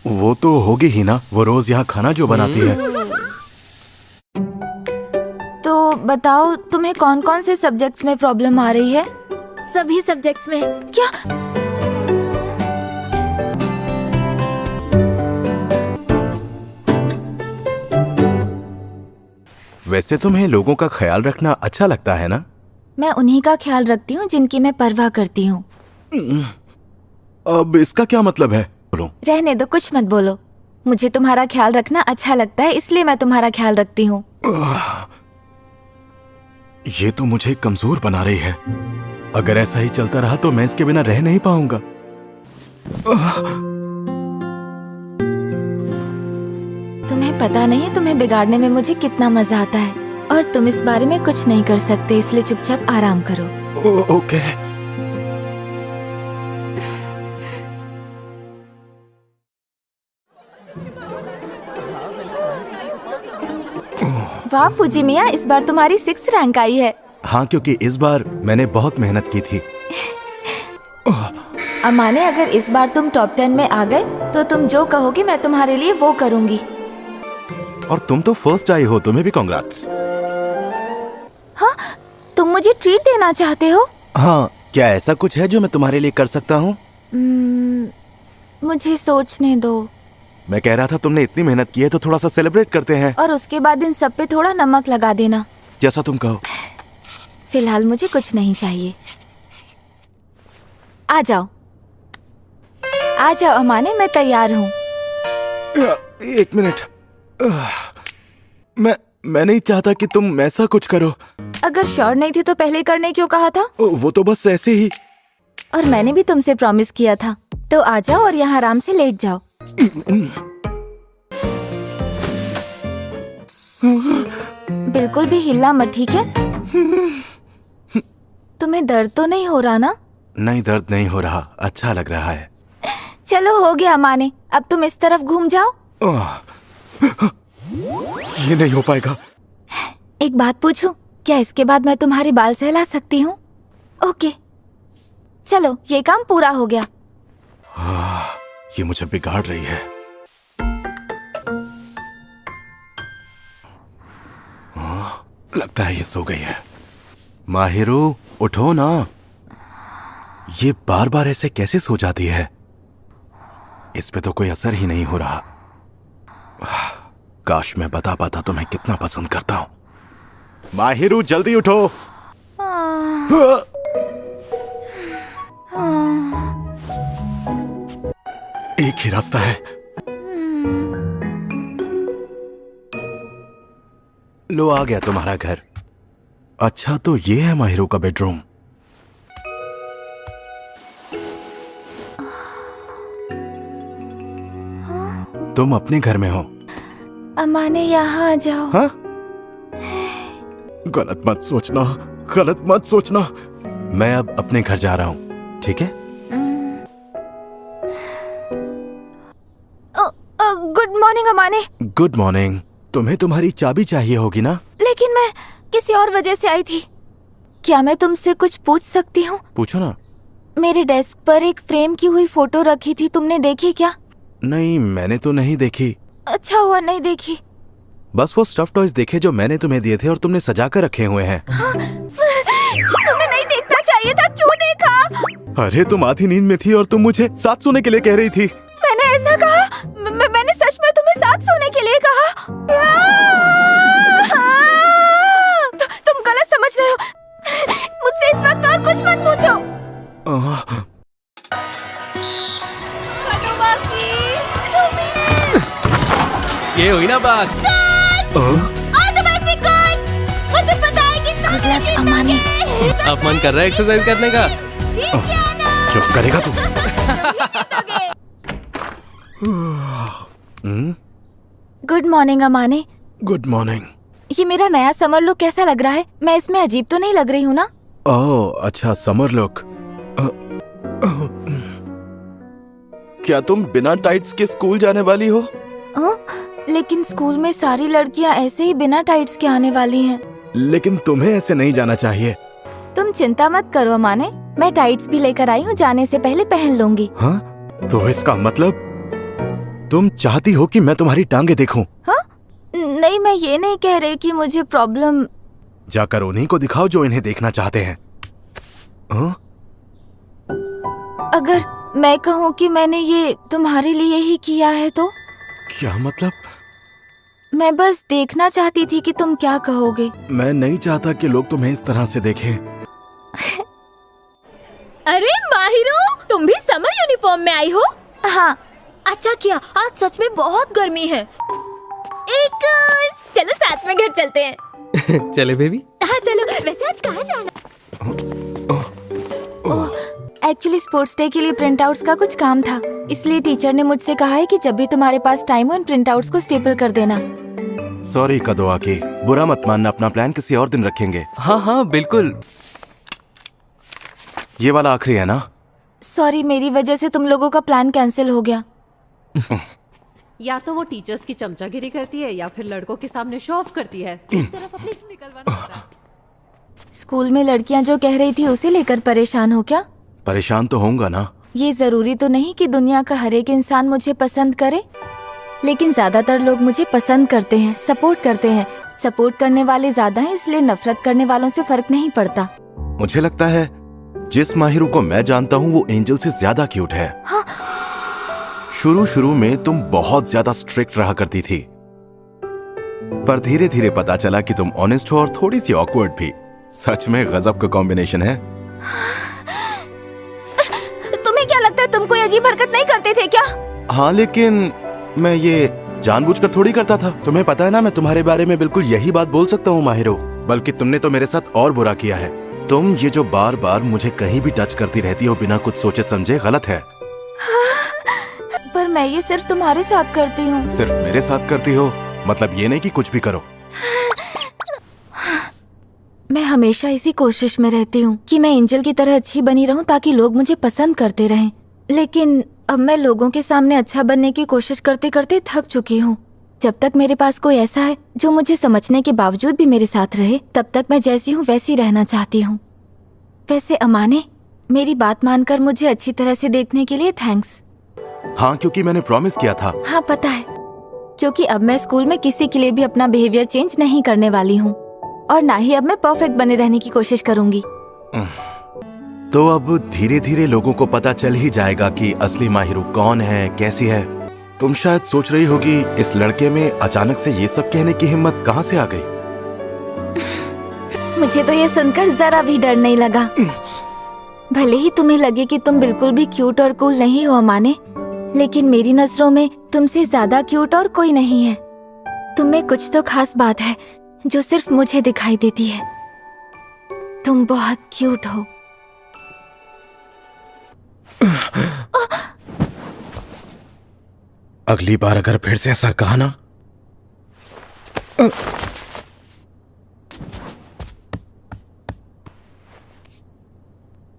वो तो होगी ही ना, वो रोज यहाँ खाना जो बनाती है। तो बताओ, तुम्हें कौन कौन से सब्जेक्ट्स में प्रॉब्लम आ रही है? सभी सब्जेक्ट्स में। क्या? वैसे तुम्हें लोगों का ख्याल रखना अच्छा लगता है ना? मैं उन्हीं का ख्याल रखती हूँ जिनकी मैं परवाह करती हूँ। अब इसका क्या मतलब है? बोलो। रहने दो, कुछ मत बोलो। मुझे तुम्हारा ख्याल रखना अच्छा लगता है, इसलिए मैं तुम्हारा ख्याल रखती हूँ। ये तो मुझे कमजोर बना रही है। अगर ऐसा ही चलता रहा तो मैं इसके बिना रह नहीं पाऊंगा। तुम्हें पता नहीं है तुम्हें बिगाड़ने में मुझे कितना मजा आता है, और तुम इस बारे में कुछ नहीं कर सकते, इसलिए चुपचाप आराम करो। ओके। वाह फुजिमिया, इस बार तुम्हारी 6th रैंक आई है। हाँ, क्योंकि इस बार मैंने बहुत मेहनत की थी। अमाने, अगर इस बार तुम टॉप 10 में आ गए तो तुम जो कहोगे मैं तुम्हारे लिए वो करूंगी। और तुम तो फर्स्ट आई हो, तुम्हें भी कांग्रेट्स। मुझे ट्रीट देना चाहते हो? हाँ, क्या ऐसा कुछ है जो मैं तुम्हारे लिए कर सकता हूँ? मुझे सोचने दो। मैं कह रहा था तुमने इतनी मेहनत की है तो थोड़ा सा सेलिब्रेट करते हैं। और उसके बाद इन सब पे थोड़ा नमक लगा देना। जैसा तुम कहो। फिलहाल मुझे कुछ नहीं चाहिए। आ जाओ अमाने, मैं तैयार हूँ। एक मिनट। मैं नहीं चाहता कि तुम ऐसा कुछ करो। अगर श्योर नहीं थे तो पहले करने क्यों कहा था? वो तो बस ऐसे ही। और मैंने भी तुमसे प्रॉमिस किया था। तो आ जाओ और यहाँ आराम से लेट जाओ। बिल्कुल भी हिलना मत, ठीक है? तुम्हें दर्द तो नहीं हो रहा ना? नहीं, दर्द नहीं हो रहा, अच्छा लग रहा है। चलो हो गया माने, अब तुम इस तरफ घूम जाओ। ये नहीं हो पाएगा। एक बात पूछूं? क्या इसके बाद मैं तुम्हारे बाल सहला सकती हूँ? ओके, चलो ये काम पूरा हो गया। ये मुझे बिगाड़ रही है। लगता है ये सो गई है। माहिरू, उठो ना। ये बार बार ऐसे कैसे सो जाती है? इस पे तो कोई असर ही नहीं हो रहा। काश मैं बता पाता तुम्हें कितना पसंद करता हूं। माहिरू, जल्दी उठो। एक ही रास्ता है। लो, आ गया तुम्हारा घर। अच्छा, तो ये है माहिरू का बेडरूम। तुम अपने घर में हो। अमाने, यहाँ आ जाओ। हाँ? गलत मत सोचना, गलत मत सोचना। मैं अब अपने घर जा रहा हूँ, ठीक है? Good morning Amane. Good morning. तुम्हें तुम्हारी चाबी चाहिए होगी ना? लेकिन मैं किसी और वजह से आई थी। क्या मैं तुमसे कुछ पूछ सकती हूँ? पूछो ना। मेरे डेस्क पर एक फ्रेम की हुई फोटो रखी थी, तुमने देखी क्या? नहीं, मैंने तो नहीं देखी। अच्छा हुआ नहीं देखी। बस वो स्टफ टॉयज देखे जो मैंने तुम्हें दिए थे और तुमने सजा कर रखे हुए हैं। हाँ? तुम्हें नहीं देखना चाहिए था, क्यों देखा? अरे, तुम आधी नींद में थी और तुम मुझे साथ सोने के लिए कह रही थी। मैंने ऐसा कहा? मैंने सच में तुम्हें साथ सोने के लिए कहा? तुम गलत समझ रहे हो। मुझसे इस वक्त और कुछ मत पूछो। ये हुई ना बात। मुझे पता है कि तुम गुड लक अमाने। अब मन कर रहा है एक्सरसाइज करने का? चुप करेगा तू? Good morning Amane. Good morning. ये मेरा नया समर लुक कैसा लग रहा है? मैं इसमें अजीब तो नहीं लग रही हूँ ना? ओह, अच्छा, समर लुक। क्या तुम बिना टाइट्स के स्कूल जाने वाली हो? लेकिन स्कूल में सारी लड़कियाँ ऐसे ही बिना टाइट्स के आने वाली हैं। लेकिन तुम्हें ऐसे नहीं जाना चाहिए। तुम चिंता मत करो अमाने, मैं टाइट्स भी लेकर आई हूँ, जाने से पहले पहन लूंगी। हाँ? तो इसका मतलब तुम चाहती हो कि मैं तुम्हारी टांगे देखूं? हाँ? नहीं, मैं ये नहीं कह रही कि मुझे प्रॉब्लम। जाकर उन्हीं को दिखाओ जो इन्हें देखना चाहते हैं। हाँ? अगर मैं कहूँ कि मैंने ये तुम्हारे लिए ही किया है तो? क्या मतलब? मैं बस देखना चाहती थी कि तुम क्या कहोगे। मैं नहीं चाहता कि लोग तुम्हें इस तरह से देखें। अरे माहिरू, तुम भी समर यूनिफॉर्म में आई हो? हाँ। अच्छा किया, आज सच में बहुत गर्मी है। चलो साथ में घर चलते हैं। चले बेबी। हाँ चलो। वैसे आज कहाँ जाना? एक्चुअली स्पोर्ट्स डे के लिए प्रिंट आउट्स का कुछ काम था, इसलिए टीचर ने मुझसे कहा है कि जब भी तुम्हारे पास टाइम हो इन प्रिंट आउट्स को स्टेपल कर देना। सॉरी कदवा की, बुरा मत मानना, अपना प्लान किसी और दिन रखेंगे। हाँ हाँ बिल्कुल। ये वाला आखिरी है ना? सॉरी, मेरी वजह से तुम लोगों का प्लान कैंसिल हो गया। या तो वो टीचर्स की चमचागिरी करती है या फिर लड़कों के सामने शो ऑफ करती है। एक तरफ अपनी निकलवाना होता है। स्कूल में लड़कियां जो कह रही थी उसे लेकर परेशान हो क्या? परेशान तो होऊंगा ना। ये जरूरी तो नहीं कि दुनिया का हर एक इंसान मुझे पसंद करे, लेकिन ज्यादातर लोग मुझे पसंद करते हैं, सपोर्ट करते हैं, सपोर्ट करने वाले ज्यादा हैं, इसलिए नफरत करने वालों से फर्क नहीं पड़ता। मुझे लगता है जिस माहिरू को मैं जानता हूँ वो एंजल से ज्यादा क्यूट है। हाँ। शुरू में तुम बहुत ज्यादा स्ट्रिक्ट रहा करती थी, पर धीरे धीरे पता चला कि तुम ऑनेस्ट हो और थोड़ी सी ऑकवर्ड भी। सच में गजब का कॉम्बिनेशन है। तुम्हें क्या लगता है तुम कोई अजीब हरकत नहीं करते थे क्या? हाँ, लेकिन मैं ये जानबूझकर थोड़ी करता था। तुम्हें पता है ना, मैं तुम्हारे बारे में बिल्कुल यही बात बोल सकता हूँ माहिरो। बल्कि तुमने तो मेरे साथ और बुरा किया है। तुम ये जो बार बार मुझे कहीं भी टच करती रहती हो बिना कुछ सोचे समझे, गलत है। पर मैं ये सिर्फ तुम्हारे साथ करती हूँ। सिर्फ मेरे साथ करती हो? मतलब ये नहीं कि कुछ भी करो। मैं हमेशा इसी कोशिश में रहती हूँ कि मैं एंजल की तरह अच्छी बनी रहूँ ताकि लोग मुझे पसंद करते रहें। लेकिन अब मैं लोगों के सामने अच्छा बनने की कोशिश करते करते थक चुकी हूँ। जब तक मेरे पास कोई ऐसा है जो मुझे समझने के बावजूद भी मेरे साथ रहे, तब तक मैं जैसी हूँ वैसी रहना चाहती हूँ। वैसे अमाने, मेरी बात मानकर मुझे अच्छी तरह से देखने के लिए थैंक्स। हाँ, क्योंकि मैंने प्रॉमिस किया था। हाँ पता है, क्योंकि अब मैं स्कूल में किसी के लिए भी अपना बिहेवियर चेंज नहीं करने वाली हूँ और ना ही अब मैं परफेक्ट बने रहने की कोशिश करूंगी। तो अब धीरे धीरे लोगों को पता चल ही जाएगा कि असली माहिरू कौन है, कैसी है। तुम शायद सोच रही होगी इस लड़के में अचानक से ये सब कहने की हिम्मत कहाँ से आ गई। मुझे तो ये सुनकर जरा भी डर नहीं लगा। भले ही तुम्हें लगे कि तुम बिल्कुल भी क्यूट और कूल नहीं हो अमाने, लेकिन मेरी नजरों में तुमसे ज्यादा क्यूट और कोई नहीं है। तुम में कुछ तो खास बात है जो सिर्फ मुझे दिखाई देती है। तुम बहुत क्यूट हो। अगली बार अगर फिर से ऐसा कहा ना।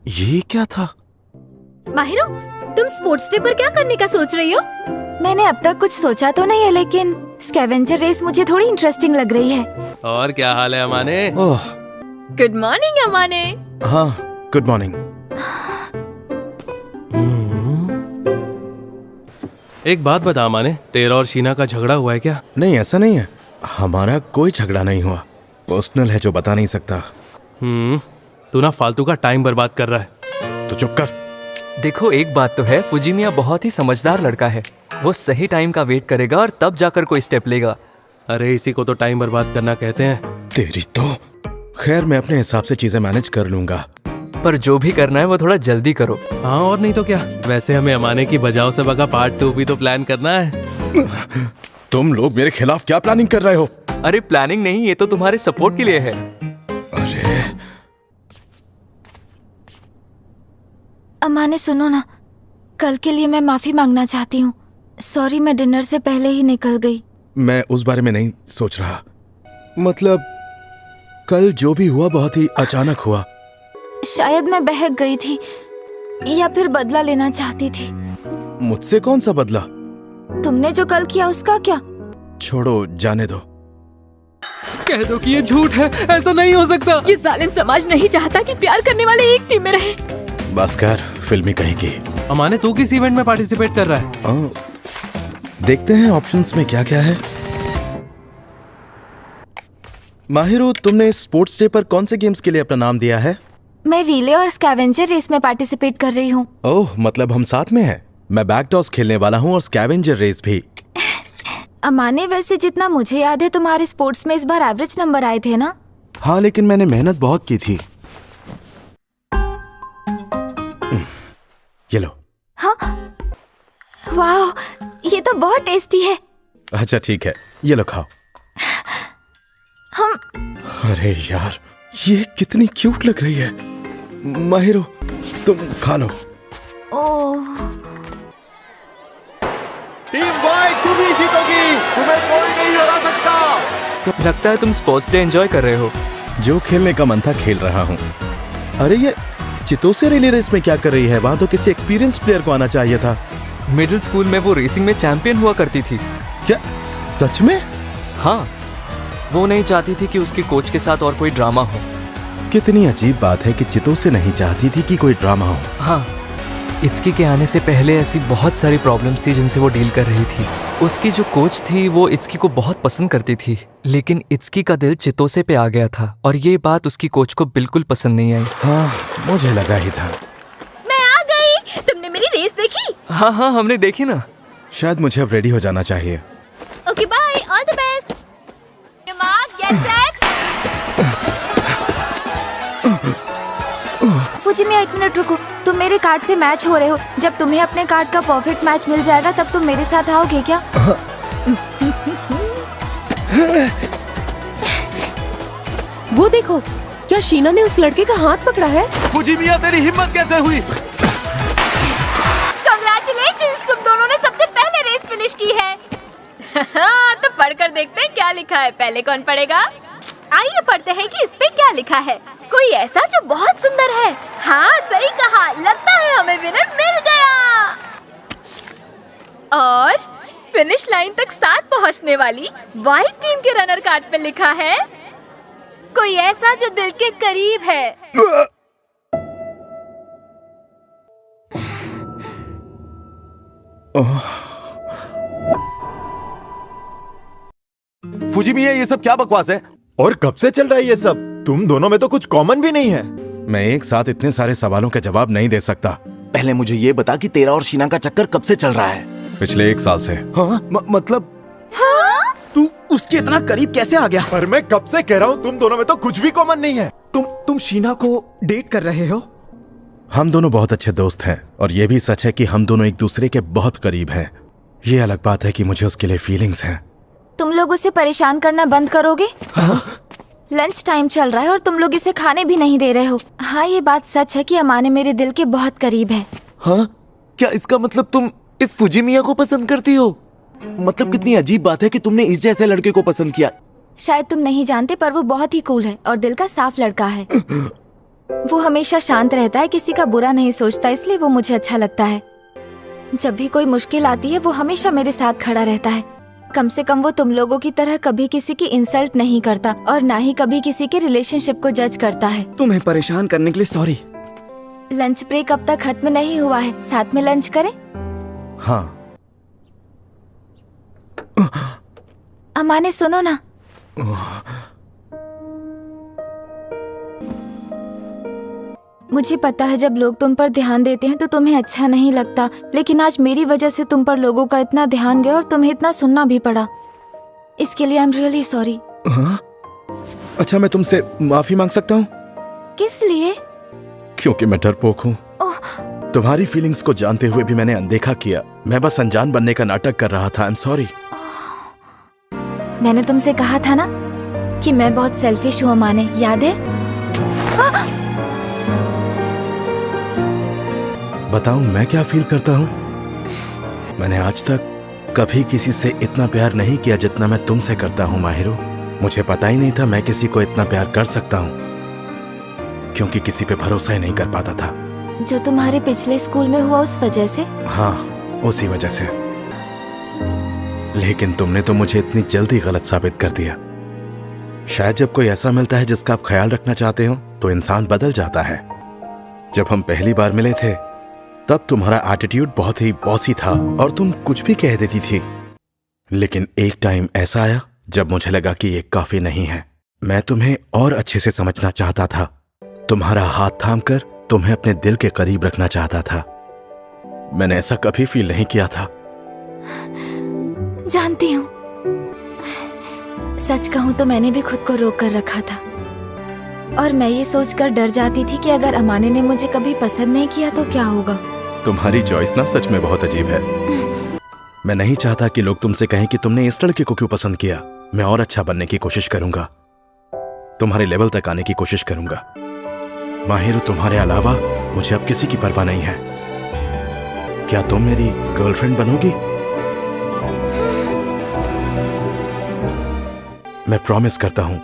ये क्या था? माहिरो, तुम स्पोर्ट्स डे पर क्या करने का सोच रही हो? मैंने अब तक कुछ सोचा तो नहीं है, लेकिन स्कैवेंजर रेस मुझे थोड़ी इंटरेस्टिंग लग रही है। और क्या हाल है अमाने? ओह, गुड मॉर्निंग अमाने। हाँ, गुड मॉर्निंग। एक बात बता अमाने, तेरा और शीना का झगड़ा हुआ है क्या? नहीं, ऐसा नहीं है। हमारा कोई झगड़ा नहीं हुआ। पर्सनल है जो बता नहीं सकता। तू ना फालतू का टाइम बर्बाद कर रहा है। तो चुप कर। देखो, एक बात तो है, फुजिमिया बहुत ही समझदार लड़का है। वो सही टाइम का वेट करेगा और तब जाकर कोई स्टेप लेगा। अरे इसी को तो टाइम बर्बाद करना कहते हैं। तेरी तो। खैर, मैं अपने हिसाब से चीजें मैनेज कर लूंगा। पर जो भी करना है वो थोड़ा जल्दी करो। हाँ, और नहीं तो क्या। वैसे हमें अमाने की बजाओ से बगा पार्ट 2 भी तो प्लान करना है। तुम लोग मेरे खिलाफ क्या प्लानिंग कर रहे हो? अरे प्लानिंग नहीं, ये तो तुम्हारे सपोर्ट के लिए है। अरे अमाने सुनो ना, कल के लिए मैं माफी मांगना चाहती हूँ। सॉरी, मैं डिनर से पहले ही निकल गई। मैं उस बारे में नहीं सोच रहा। मतलब कल जो भी हुआ बहुत ही अचानक हुआ। शायद मैं बहक गई थी या फिर बदला लेना चाहती थी। मुझसे कौन सा बदला? तुमने जो कल किया उसका क्या? छोड़ो, जाने दो। कह दो कि ये झूठ है, ऐसा नहीं हो सकता। ये जालिम समाज नहीं चाहता कि प्यार करने वाले एक टीम में रहे। बस कर, फिल्मी कहीं की। अमाने, तू किस इवेंट में पार्टिसिपेट कर रहा है? देखते हैं ऑप्शंस में क्या क्या है। माहिरो, तुमने स्पोर्ट्स डे पर कौन से गेम्स के लिए अपना नाम दिया है? मैं रिले और स्कैवेंजर रेस में पार्टिसिपेट कर रही हूँ। ओह, मतलब हम साथ में हैं। मैं बैक टॉस खेलने वाला हूँ और स्कैवेंजर रेस भी। अमाने, वैसे जितना मुझे याद है तुम्हारे स्पोर्ट्स में इस बार एवरेज नंबर आए थे ना? हाँ, लेकिन मैंने मेहनत बहुत की थी। ये लो। हाँ, वाह, ये तो बहुत टेस्टी है। अच्छा ठीक है, ये लो खाओ। हम अरे यार, ये कितनी क्यूट लग रही है। माहिरो, तुम खा लो। ओह, टीम वाई, तुम ही जीतोगी। तुम्हें कोई नहीं हरा सकता। लगता है तुम स्पोर्ट्स डे एंजॉय कर रहे हो। जो खेलने का मन था खेल रहा हूँ। अरे ये चितोसे रिले रेस में क्या कर रही है? वहाँ तो किसी एक्सपीरियंस प्लेयर को आना चाहिए था। मिडिल स्कूल में वो रेसिंग में चैंपियन हुआ करती थी। क्या सच में? हाँ, वो नहीं चाहती थी कि उसके कोच के साथ और कोई ड्रामा हो। कितनी अजीब बात है कि चितोसे नहीं चाहती थी कि कोई ड्रामा हो। हाँ, इत्सुकी के आने से पहले ऐसी बहुत सारी प्रॉब्लम्स थी जिनसे वो डील कर रही थी। उसकी जो कोच थी वो इत्सुकी को बहुत पसंद करती थी, लेकिन इत्सुकी का दिल चितोसे पे आ गया था और ये बात उसकी कोच को बिल्कुल पसंद नहीं आई। हाँ, मुझे लगा ही था। मैं आ गई। तुमने मेरी रेस देखी? हाँ हाँ, हमने देखी ना। शायद मुझे अब रेडी हो जाना चाहिए। Okay bye, all the best. Mark, get set. Fujimiya, एक मिनट रुको। तुम मेरे कार्ड से मैच हो रहे हो। जब तुम्हें अपने कार्ड का परफेक्ट मैच मिल जाएगा तब तुम मेरे साथ आओगे क्या? वो देखो, क्या शीना ने उस लड़के का हाथ पकड़ा है? फुजिमिया, तेरी हिम्मत कैसे हुई? कांग्रेचुलेशंस, तुम दोनों ने सबसे पहले रेस फिनिश की है। तो पढ़कर देखते हैं क्या लिखा है। पहले कौन पढ़ेगा? आइए पढ़ते हैं कि इस पे क्या लिखा है। कोई ऐसा जो बहुत सुंदर है। हाँ, सही कहा। लगता है हमें विनर मिल गया। और फिनिश लाइन तक साथ पहुंचने वाली व्हाइट टीम के रनर कार्ड पे लिखा है कोई ऐसा जो दिल के करीब है। फुजिमिया, ये सब क्या बकवास है? और कब से चल रहा है ये सब? तुम दोनों में तो कुछ कॉमन भी नहीं है। मैं एक साथ इतने सारे सवालों के जवाब नहीं दे सकता। पहले मुझे ये बता कि तेरा और शीना का चक्कर कब से चल रहा है? पिछले 1 साल से। हाँ? मतलब तू उसके इतना करीब कैसे आ गया? पर मैं कब से कह रहा हूँ, तुम दोनों में तो कुछ भी कॉमन नहीं है। तुम शीना को डेट कर रहे हो? हम दोनों बहुत अच्छे दोस्त हैं और ये भी सच है कि हम दोनों एक दूसरे के बहुत करीब हैं। ये अलग बात है कि मुझे उसके लिए फीलिंग्स हैं। तुम लोग उसे परेशान करना बंद करोगे? लंच टाइम चल रहा है और तुम लोग इसे खाने भी नहीं दे रहे हो। हाँ, ये बात सच है कि अमाने मेरे दिल के बहुत करीब है। हाँ? क्या इसका मतलब तुम इस फुजिमिया को पसंद करती हो? मतलब कितनी अजीब बात है कि तुमने इस जैसे लड़के को पसंद किया। शायद तुम नहीं जानते पर वो बहुत ही कूल है और दिल का साफ लड़का है। वो हमेशा शांत रहता है, किसी का बुरा नहीं सोचता, इसलिए वो मुझे अच्छा लगता है। जब भी कोई मुश्किल आती है वो हमेशा मेरे साथ खड़ा रहता है। कम से कम वो तुम लोगों की तरह कभी किसी की इंसल्ट नहीं करता और ना ही कभी किसी के रिलेशनशिप को जज करता है। तुम्हें परेशान करने के लिए सॉरी। लंच ब्रेक अब तक खत्म नहीं हुआ है, साथ में लंच करें? हाँ। अमाने, सुनो ना। मुझे पता है जब लोग तुम पर ध्यान देते हैं तो तुम्हें अच्छा नहीं लगता, लेकिन आज मेरी वजह से तुम पर लोगों का इतना ध्यान गया और तुम्हें इतना सुनना भी पड़ा। इसके लिए आई एम रियली सॉरी। हाँ? अच्छा, मैं तुमसे माफी मांग सकता हूँ? किस लिए? क्योंकि मैं डरपोक हूँ। तुम्हारी फीलिंग्स को जानते हुए भी मैंने अनदेखा किया। मैं बस अनजान बनने का नाटक कर रहा था। I am sorry. मैंने तुमसे कहा था ना कि मैं बहुत सेल्फिश हूँ अमाने, याद है? बताऊं मैं क्या फील करता हूँ? मैंने आज तक कभी किसी से इतना प्यार नहीं किया जितना मैं तुमसे करता हूँ माहिरो। मुझे पता ही नहीं था मैं किसी को इतना प्यार कर सकता हूँ, क्योंकि किसी पे भरोसा ही नहीं कर पाता था। जो तुम्हारे पिछले स्कूल में हुआ उस वजह से? हाँ, उसी वजह से। लेकिन तुमने तो मुझे इतनी जल्दी गलत साबित कर दिया। शायद जब कोई ऐसा मिलता है जिसका आप ख्याल रखना चाहते हो तो इंसान बदल जाता है। जब हम पहली बार मिले थे तब तुम्हारा एटीट्यूड बहुत ही बॉसी था और तुम कुछ भी कह देती थी। लेकिन एक टाइम ऐसा आया जब मुझे लगा कि ये काफी नहीं है। मैं तुम्हें और अच्छे से समझना चाहता था। तुम्हारा हाथ थामकर तुम्हें अपने दिल के करीब रखना चाहता था। मैंने ऐसा कभी फील नहीं किया था। जानती हूँ, सच कहूँ तो मैंने भी खुद को रोक कर रखा था और मैं ये सोचकर डर जाती थी कि अगर अमाने ने मुझे कभी पसंद नहीं किया तो क्या होगा। तुम्हारी चॉइस ना सच में बहुत अजीब है। मैं नहीं चाहता कि लोग तुमसे कहें कि तुमने इस लड़के को क्यों पसंद किया। मैं और अच्छा बनने की कोशिश करूंगा, तुम्हारे लेवल तक आने की कोशिश करूंगा। माहिरो, तुम्हारे अलावा मुझे अब किसी की परवाह नहीं है। क्या तुम मेरी गर्लफ्रेंड बनोगी? मैं प्रॉमिस करता हूं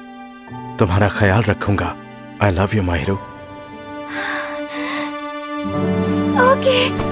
तुम्हारा ख्याल रखूंगा। I love you Mahiru. Okay.